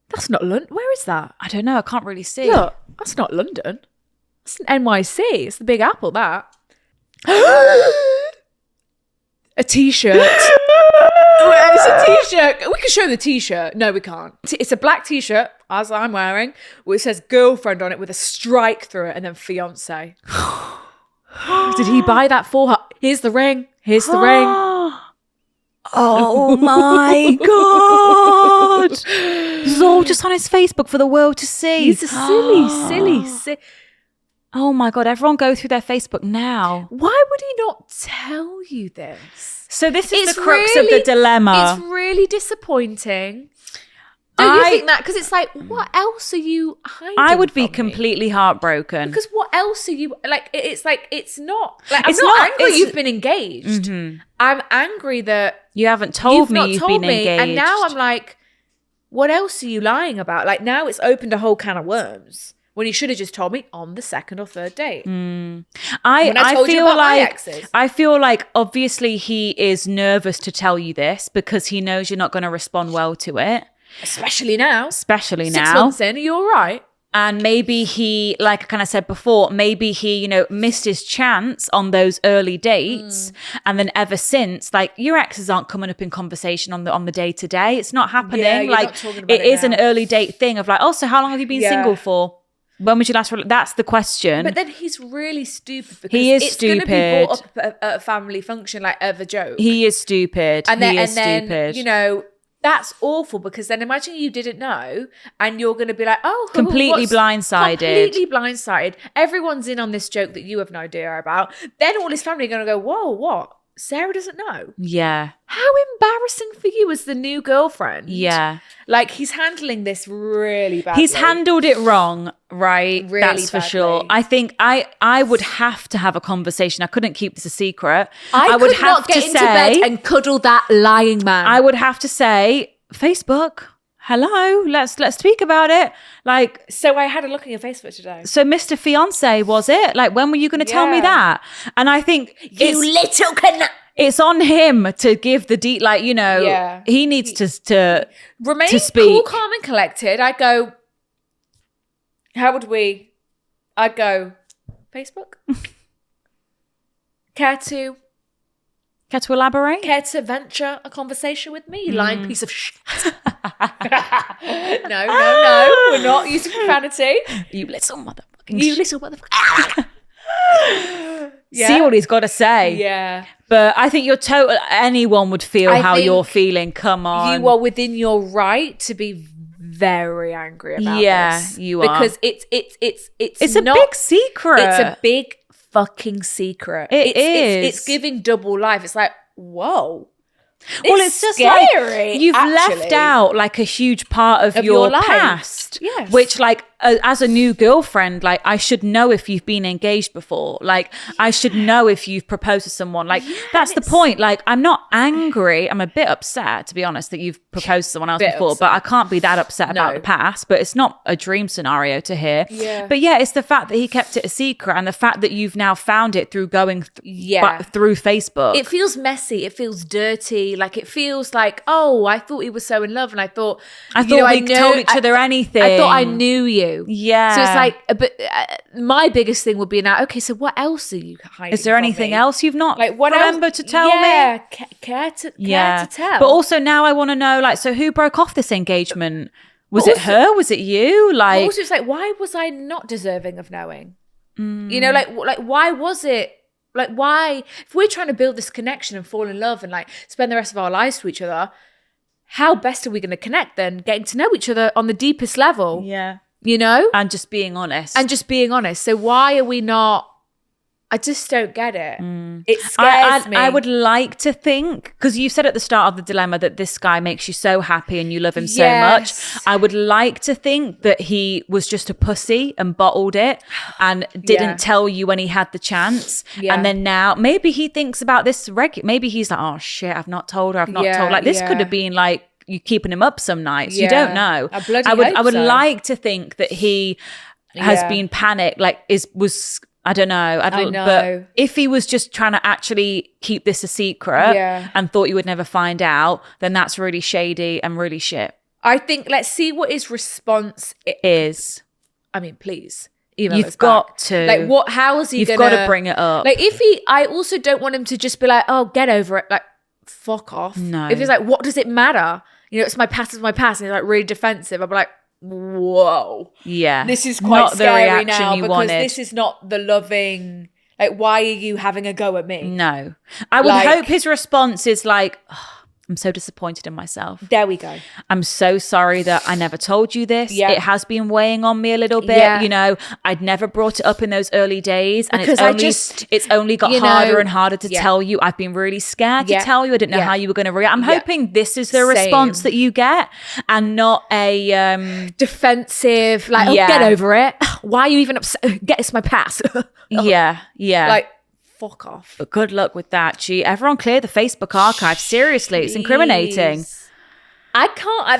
That's not London. Where is that?
I don't know. I can't really see.
Look, that's not London. That's NYC. It's the Big Apple, that. A t-shirt. It's a t-shirt. We can show the t-shirt. No, we can't. It's a black t-shirt, as I'm wearing, where it says girlfriend on it with a strike through it and then fiance. Did he buy that for her? Here's the ring. Here's the ring.
Oh my God. This is all just on his Facebook for the world to see.
He's a silly.
Oh my God, everyone go through their Facebook now.
Why would he not tell you this?
So this is the crux of the dilemma.
It's really disappointing. Don't you think that? Because it's like, what else are you hiding
I would be
from
completely heartbroken.
Because what else are you, like, it's like, it's not, like, I'm not angry you've been engaged.
Mm-hmm.
I'm angry that
you haven't told me you've been engaged.
And now I'm like, what else are you lying about? Like, now it's opened a whole can of worms. When you should have just told me on the second or third date.
I feel like obviously he is nervous to tell you this because he knows you're not going to respond well to it.
Especially now.
6
months in, are you all right?
And maybe he, like I kind of said before, maybe he, missed his chance on those early dates. And then ever since, like, your exes aren't coming up in conversation on the day to day. It's not happening.
Yeah, you're
like,
not talking about
it is
now.
an early date thing of like, oh, so how long have you been single for? When was your last? That's the question.
But then he's really stupid because
he is
it's
stupid.
going to be brought up at a family function, like as a joke.
He is stupid.
And then,
stupid.
That's awful because then imagine you didn't know and you're going to be like, oh,
completely blindsided.
Completely blindsided. Everyone's in on this joke that you have no idea about. Then all his family are going to go, whoa, what? Sarah doesn't know.
Yeah.
How embarrassing for you as the new girlfriend.
Yeah.
Like, he's handling this really badly.
He's handled it wrong, right?
Really
That's for sure. I think I would have to have a conversation. I couldn't keep this a secret.
I would have to get into bed and cuddle that lying man.
I would have to say, Facebook, hello, let's speak about it. Like,
so I had a look at your Facebook today.
So Mr. Fiance, was it? Like, when were you going to tell me that? And I think it's on him to give the he needs to
remain
to speak.
Cool, calm and collected. I'd go, I'd go, Facebook? Care to
elaborate?
Care to venture a conversation with me, you lying piece of shit? No. We're not using profanity.
You little motherfucking
You little motherfucker. Yeah.
See what he's got to say.
Yeah.
But I think anyone would feel how you're feeling. Come on.
You are within your right to be very angry about this.
Yeah, you are.
Because it's
a big secret.
It's a big fucking secret. It's giving double life. It's like, whoa.
It's just scary, like you've left out like a huge part of your past.
Yes.
Which like as a new girlfriend, like I should know if you've been engaged before. Like I should know if you've proposed to someone. Like that's the point. Like I'm not angry. I'm a bit upset, to be honest, that you've proposed to someone else before. But I can't be that upset about the past. But it's not a dream scenario to hear.
Yeah.
But yeah, it's the fact that he kept it a secret and the fact that you've now found it through going through Facebook.
It feels messy. It feels dirty. Like it feels like, oh, I thought we were so in love, and I thought
we told each other anything.
I thought I knew you.
Yeah.
So it's like, but my biggest thing would be now, okay, so what else are you hiding?
Is there anything else you've not remember to tell me?
Yeah, care to tell.
But also now I want to know, like, so who broke off this engagement? Was it her? Was it you? Like,
also, it's like, why was I not deserving of knowing? You know, like why was it? Like, why? If we're trying to build this connection and fall in love and like spend the rest of our lives with each other, how best are we going to connect then? Getting to know each other on the deepest level.
Yeah.
You know?
And just being honest.
So why are we not? I just don't get it. It scares me.
I would like to think, because you said at the start of the dilemma that this guy makes you so happy and you love him so much. I would like to think that he was just a pussy and bottled it and didn't tell you when he had the chance. Yeah. And then now maybe he thinks about this maybe he's like, oh shit, I've not told her. I've not told. Like this could have been like you keeping him up some nights. You don't know. I would like to think that he has been panicked, like was I don't know. I know. But if he was just trying to actually keep this a secret and thought you would never find out, then that's really shady and really shit.
I think let's see what his response is. I mean, please.
You've got to.
Like, how is he
You've got to bring it up.
Like, I also don't want him to just be like, oh, get over it. Like, fuck off.
No.
If he's like, what does it matter? You know, it's my past, and he's like really defensive. I'll be like, whoa.
Yeah.
This is quite scary now because this is not the loving, like, why are you having a go at me?
No. I would hope his response is like, oh, I'm so disappointed in myself.
There we go.
I'm so sorry that I never told you this.
Yeah.
It has been weighing on me a little bit. Yeah. You know, I'd never brought it up in those early days. And it's only got harder and harder to tell you. I've been really scared to tell you. I didn't know how you were going to react. I'm hoping this is the response that you get and not a
defensive, like, oh, get over it. Why are you even upset? It's my past.
Yeah.
Like, fuck off.
But good luck with that. Gee, everyone clear the Facebook archive. Seriously, it's incriminating.
I can't.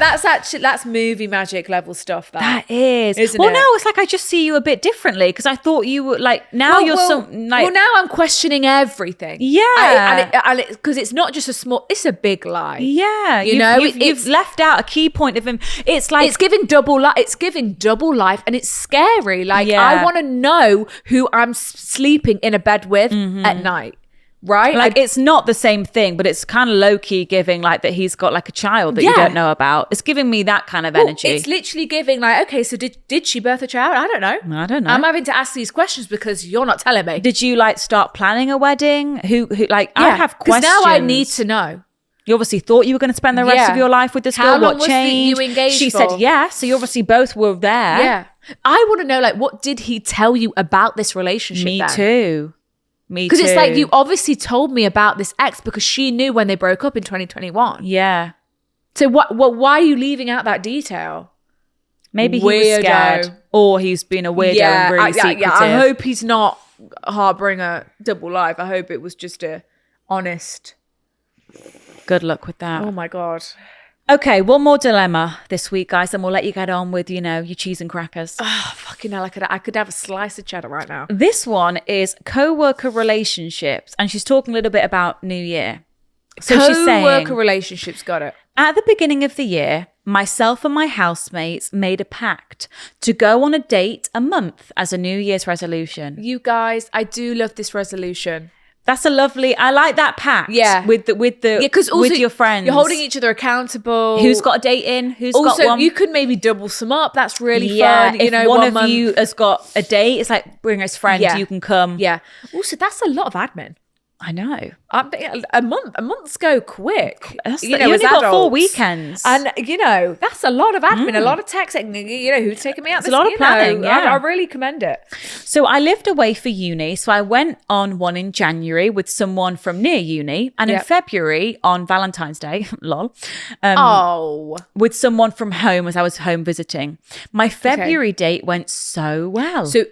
That's movie magic level stuff. That
is.
Isn't
well,
it?
now it's like I just see you a bit differently because I thought you were like now
well, now I'm questioning everything.
Yeah,
because it's not just it's a big lie.
Yeah, you've left out a key point of him. It's like
it's giving double life. It's giving double life, and it's scary. Like I want to know who I'm sleeping in a bed with at night. Right?
Like it's not the same thing, but it's kind of low-key giving like that he's got like a child that you don't know about. It's giving me that kind of energy.
It's literally giving like, okay, so did she birth a child? I don't know. I'm having to ask these questions because you're not telling me.
Did you like start planning a wedding? Who like I have questions.
Because now I need to know.
You obviously thought you were going to spend the rest of your life with this girl. What changed?
You engaged
she said yes. So you obviously both were there.
Yeah. I want to know like what did he tell you about this relationship?
Me too.
Because it's like you obviously told me about this ex because she knew when they broke up in 2021.
Yeah.
So why are you leaving out that detail?
Maybe he was scared, or he's been a weirdo and really secretive.
Yeah, I hope he's not harboring a double life. I hope it was just a honest.
Good luck with that.
Oh my God.
Okay, one more dilemma this week, guys, and we'll let you get on with, your cheese and crackers.
Oh, fucking hell, I could have a slice of cheddar right now.
This one is co-worker relationships, and she's talking a little bit about New Year. So she's saying,
co-worker relationships, got it.
At the beginning of the year, myself and my housemates made a pact to go on a date a month as a New Year's resolution.
You guys, I do love this resolution.
That's a lovely. I like that pact.
Yeah,
with
because
with your friends,
you're holding each other accountable.
Who's got a date in? Who's
also,
got one?
You could maybe double some up. That's really fun.
If one of you has got a date, it's like bring us friend. You can come.
Yeah. Also, that's a lot of admin.
I know.
Months go quick.
You only got 4 weekends,
and that's a lot of admin, a lot of texting. Who's taking me out?
It's a lot of planning.
I really commend it.
So I lived away for uni. So I went on one in January with someone from near uni, and in February on Valentine's Day, lol. With someone from home as I was home visiting. My February date went so well.
So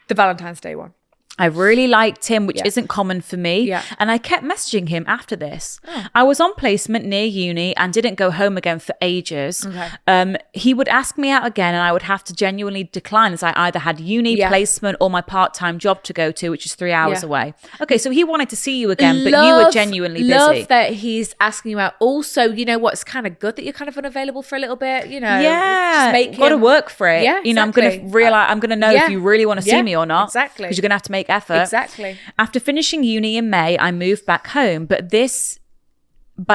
the Valentine's Day one.
I really liked him, which isn't common for me.
Yeah.
And I kept messaging him after this. I was on placement near uni and didn't go home again for ages. Okay. He would ask me out again and I would have to genuinely decline as I either had uni placement or my part-time job to go to, which is 3 hours away. Okay, so he wanted to see you again, but you were genuinely busy.
Love that he's asking you out. Also, it's kind of good that you're kind of unavailable for a little bit,
Yeah, got to work for it.
Yeah, exactly.
I'm going to know if you really want to see me or not.
Exactly.
Because you're going to have to make effort.
Exactly.
After finishing uni in May, I moved back home, but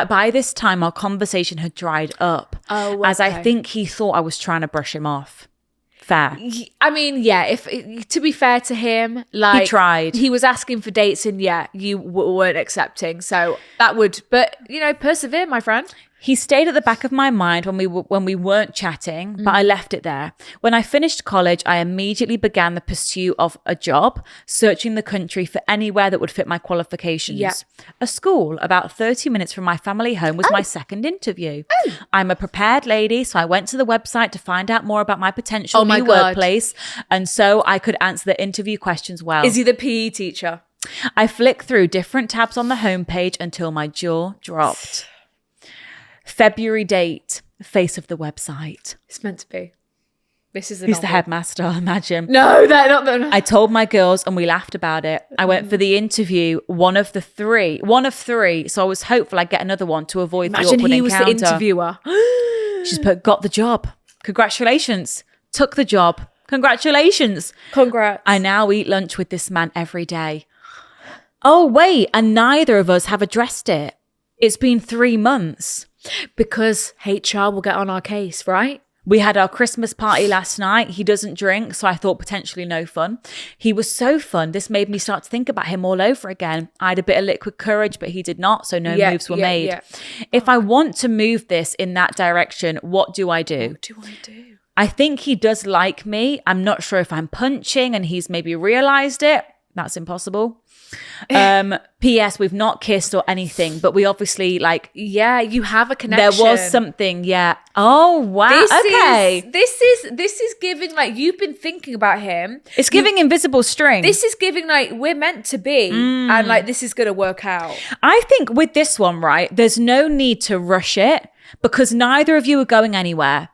by this time our conversation had dried up.
Oh, okay.
As I think he thought I was trying to brush him off. Fair.
I mean, if to be fair to him, like
he tried.
He was asking for dates, and you weren't accepting. So that would, but persevere, my friend.
He stayed at the back of my mind when we weren't chatting, but I left it there. When I finished college, I immediately began the pursuit of a job, searching the country for anywhere that would fit my qualifications. Yeah. A school about 30 minutes from my family home was my second interview. I'm a prepared lady, so I went to the website to find out more about my potential new workplace, and so I could answer the interview questions well.
Is he the PE teacher?
I flicked through different tabs on the homepage until my jaw dropped. February date, face of the website.
It's meant to be. This is
Who's the headmaster? Imagine.
No, they're not.
I told my girls and we laughed about it. I went for the interview, one of three. So I was hopeful I'd get another one to avoid the awkward encounter.
Imagine he was the interviewer.
She's put, got the job. Congratulations. Took the job. Congratulations.
Congrats.
I now eat lunch with this man every day. Oh, wait. And neither of us have addressed it. It's been 3 months.
Because HR will get on our case, right?
We had our Christmas party last night. He doesn't drink, so I thought potentially no fun. He was so fun. This made me start to think about him all over again. I had a bit of liquid courage, but he did not, so no moves were made. Yeah. If I want to move this in that direction, what do I do? I think he does like me. I'm not sure if I'm punching and he's maybe realized it. That's impossible. P.S. We've not kissed or anything, but we obviously
you have a connection.
There was something, yeah. Oh wow.
This is giving you've been thinking about him.
It's giving invisible string.
This is giving we're meant to be, and this is gonna work out.
I think with this one, right, there's no need to rush it because neither of you are going anywhere.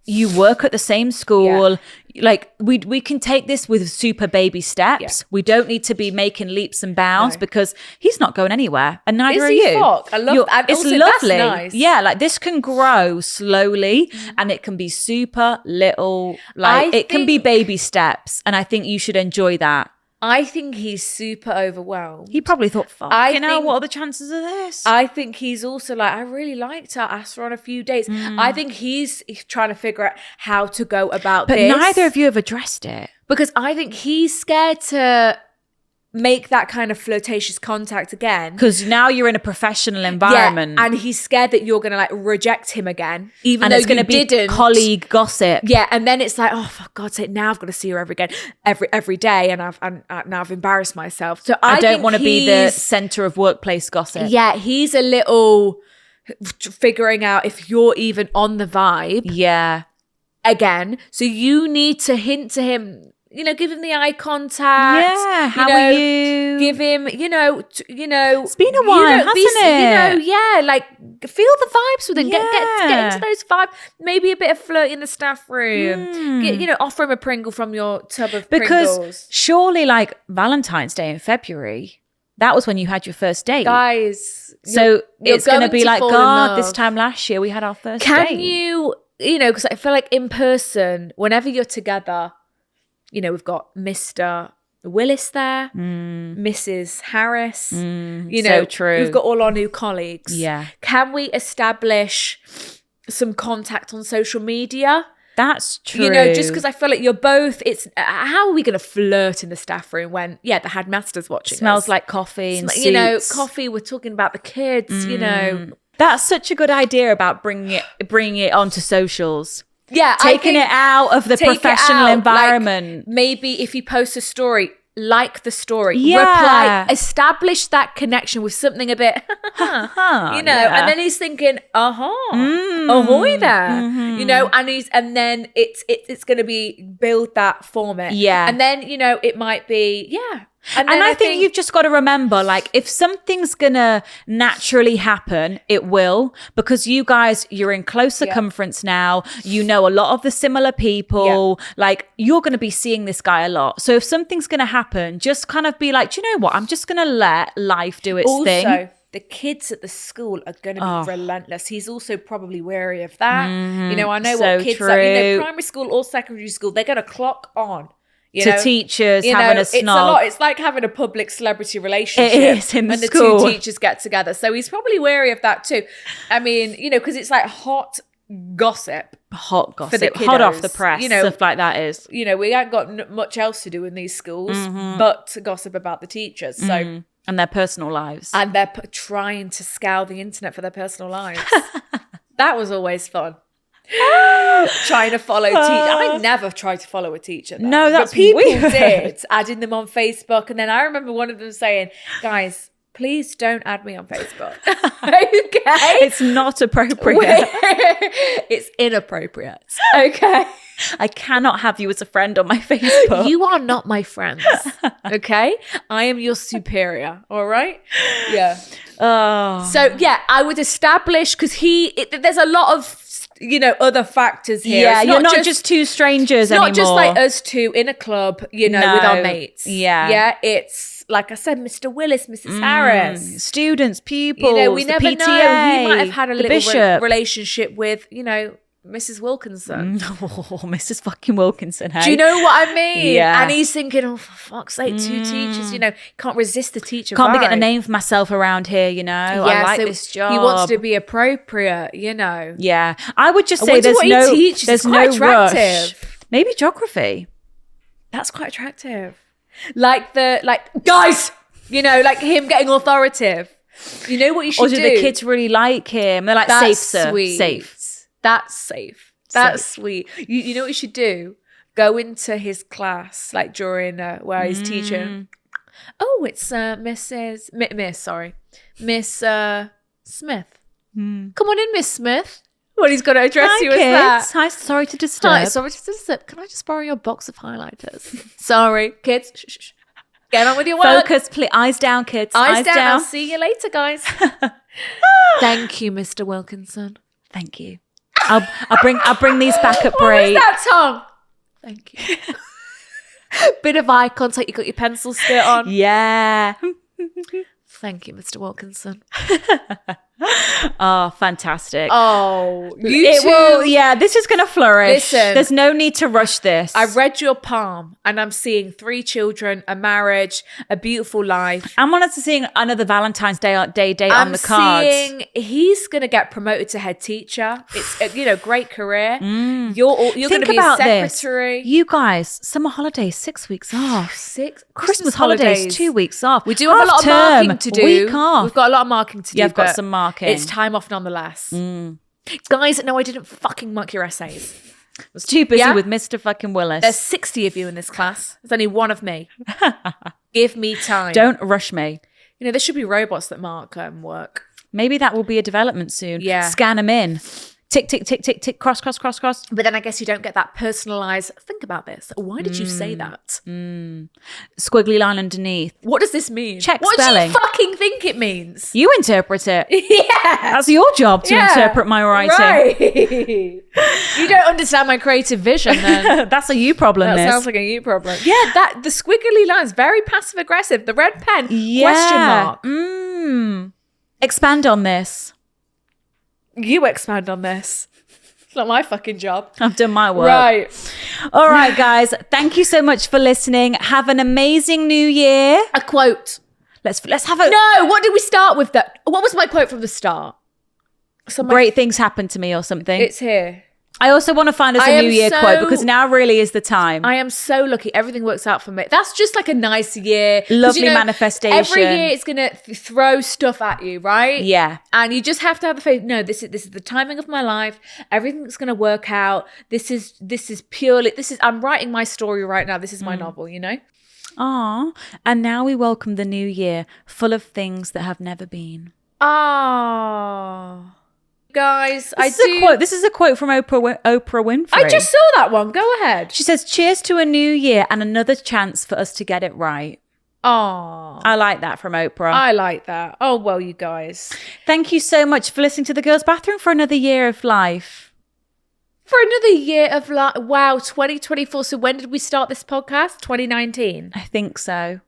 You work at the same school. Yeah. We can take this with super baby steps. Yeah. We don't need to be making leaps and bounds because he's not going anywhere, and neither are you.
Fuck? I love that.
It's
also,
lovely.
That's nice.
Yeah, this can grow slowly, and it can be super little. It can be baby steps, and I think you should enjoy that.
I think he's super overwhelmed.
He probably thought, fuck, what are the chances of this?
I think he's also I really liked her, asked her on a few dates. I think he's trying to figure out how to go about this.
But neither of you have addressed it.
Because I think he's scared to make that kind of flirtatious contact again.
Because now you're in a professional environment.
Yeah, and he's scared that you're going to reject him again. Even though
it's going to be colleague gossip.
Yeah, and then it's oh, for God's sake, now I've got to see her every day and now I've embarrassed myself. So I
don't want to be the center of workplace gossip.
Yeah, he's a little figuring out if you're even on the vibe.
Yeah.
Again. So you need to hint to him, give him the eye contact.
Yeah, how are you?
Give him,
it's been a while, hasn't
it? Feel the vibes with him. Get into those vibes. Maybe a bit of flirt in the staff room. Offer him a Pringle from your tub of Pringles.
Because surely, Valentine's Day in February, that was when you had your first date.
Guys.
So it's going to be God, this time last year we had our first date.
Can you, because I feel in person, whenever you're together, we've got Mr. Willis there, Mrs. Harris. You know,
so true.
we've got all our new colleagues.
Yeah.
Can we establish some contact on social media?
That's true.
You know, just because I feel like you're both, it's how are we going to flirt in the staff room when, the headmaster's watching
Smells
us?
like coffee and
You know,
suits.
coffee, we're talking about the kids, you know.
That's such a good idea about bringing it onto socials.
Yeah.
Taking it out of the professional environment.
Like, maybe if you post a story, like the story,
Yeah.
reply, establish that connection with something a bit, you know, and then he's thinking, ahoy there, you know, and then it's going to build that format.
Yeah.
And then, you know, it might be, And
I think you've just got to remember, like, if something's gonna naturally happen, it will, because you guys, you're in close circumference now. You know a lot of the similar people. Like, you're going to be seeing this guy a lot. So if something's going to happen, just kind of be like, do you know what? I'm just going to let life do its thing.
Also, the kids at the school are going to be relentless. He's also probably wary of that. You know, I know what kids are. You know, primary school or secondary school, they're going to clock on.
Teachers having a snog.
It's a lot. It's like having a public celebrity relationship.
It is in the
when
school.
The two teachers get together. So he's probably wary of that too. I mean, you know, because it's like hot gossip.
Hot gossip.
For the kiddos.
Hot off the press.
You know,
stuff like that is.
You know, we ain't got much else to do in these schools but to gossip about the teachers. So
and their personal lives.
And they're trying to scour the internet for their personal lives. That was always fun. Trying to follow teachers. I never tried to follow a teacher though.
No, that's
but people
weird.
did, adding them on Facebook. And then I remember one of them saying, guys, please don't add me on Facebook. Okay?
It's not appropriate.
It's inappropriate. Okay?
I cannot have you as a friend on my Facebook.
You are not my friends. Okay? I am your superior. All right? Yeah.
Oh.
So, I would establish, because there's a lot of, you know, other factors here.
Yeah, you're not just two strangers anymore.
Not just like us two in a club, you know, with our mates.
Yeah.
Yeah, it's, like I said, Mr. Willis, Mrs. Harris.
Students, pupils,
You know, we never
PTA,
know. He might have had a little
bishop.
relationship with, you know, Mrs. Wilkinson.
Oh, Mrs. fucking Wilkinson, hey?
Do you know what I mean?
Yeah.
And he's thinking, oh, for fuck's sake, two teachers, you know, can't resist the teacher
Can't be
vibe.
getting a name for myself around here, you know? I like this job.
He wants to be appropriate, you know.
Yeah. I would just say
wonder
there's
what he
no,
teaches.
there's
It's quite
no
attractive.
rush. Maybe geography.
That's quite attractive. Like guys, you know, like him getting authoritative. You know what you should
Or do the kids really like him? They're like,
That's
safe, sir.
sweet.
Safe.
That's safe. That's sweet. You know what you should do? Go into his class, like during where he's teaching. Oh, it's Miss Smith. Come on in, Miss Smith. Well, he's got to address
Hi,
you
kids.
as that.
Hi, sorry to disturb.
Hi, sorry to disturb. Can I just borrow your box of highlighters? Sorry, kids. Shh. Get on with your work.
Focus, please. Eyes down, kids.
Eyes down. I'll see you later, guys. Thank you, Mr. Wilkinson.
Thank you. I'll bring these back at
What
break.
was that tongue? Thank you. Bit of eye contact. You got your pencil skirt on.
Yeah.
Thank you, Mr. Wilkinson.
Oh, fantastic.
Oh,
It will, yeah, this is going to flourish.
Listen.
There's no need to rush this.
I read your palm and I'm seeing 3 children, a marriage, a beautiful life.
I'm honestly seeing another Valentine's Day date on the cards.
I'm seeing he's going to get promoted to head teacher. It's you know, great career. You're going to be a secretary.
You guys, summer holidays, 6 weeks off.
6
Christmas holidays, 2 weeks off.
We do have a lot of marking to do.
Week off.
We've got a lot of marking to do.
Yeah, I've got some marking.
It's time off nonetheless. Guys, no, I didn't fucking mark your essays.
I was too busy with Mr. fucking Willis.
There's 60 of you in this class. There's only one of me. Give me time.
Don't rush me.
You know, there should be robots that mark work.
Maybe that will be a development soon.
Yeah.
Scan them in. Tick, tick, tick, tick, tick, cross, cross, cross, cross.
But then I guess you don't get that personalized, think about this. Why did you say that?
Squiggly line underneath.
What does this mean?
Check
what
spelling.
do you fucking think it means?
You interpret it.
Yeah.
That's your job to interpret my writing.
Right. You don't understand my creative vision then.
That's a you problem,
That
miss.
sounds like a you problem. Yeah, the squiggly lines, very passive aggressive. The red pen, question mark.
Expand on this.
You expand on this. not my fucking job.
I've done my work.
Right.
All right, guys. Thank you so much for listening. Have an amazing new year.
A quote.
Let's have a...
No, what did we start with? What was my quote from the start?
Great things happen to me or something.
It's here.
I also want to find us a New Year quote because now really is the time.
I am so lucky. Everything works out for me. That's just like a nice year.
Lovely manifestation.
Every year it's going to throw stuff at you, right?
Yeah.
And you just have to have the faith. No, this is the timing of my life. Everything's going to work out. This is purely, I'm writing my story right now. This is my novel, you know?
Aww. And now we welcome the new year full of things that have never been.
Ah. Guys,
This is a quote from Oprah Winfrey.
I just saw that one. Go ahead.
She says, cheers to a new year and another chance for us to get it right.
Oh,
I like that from Oprah.
I like that. Oh, well, you guys.
Thank you so much for listening to The Girls Bathroom for another year of life.
For another year of life. Wow, 2024. So when did we start this podcast? 2019.
I think so.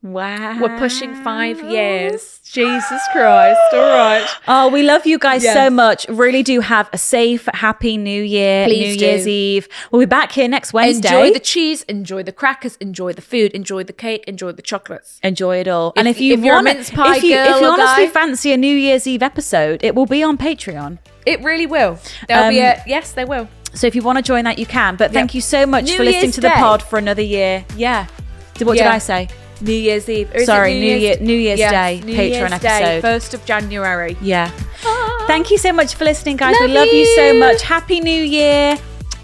Wow.
We're pushing 5 years. Jesus Christ. All right.
Oh, we love you guys so much. Really do have a safe, happy new year.
Please
New Year's Eve. We'll be back here next Wednesday.
Enjoy the cheese, enjoy the crackers, enjoy the food, enjoy the cake, enjoy the chocolates.
Enjoy it all.
And if you're a mince pie
if you honestly
guy,
fancy a New Year's Eve episode, it will be on Patreon.
It really will. There'll be yes, they will.
So if you want to join that, you can. But thank you so much for listening to the pod for another year. Yeah. What did I say?
New Year's Eve.
Sorry, New Year's Day.
New
Patreon
Year's
episode.
Day, 1st of January.
Yeah. Thank you so much for listening, guys. We love you so much. Happy New Year.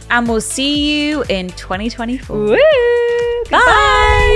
And we'll see you in 2024.
Woo!
Bye.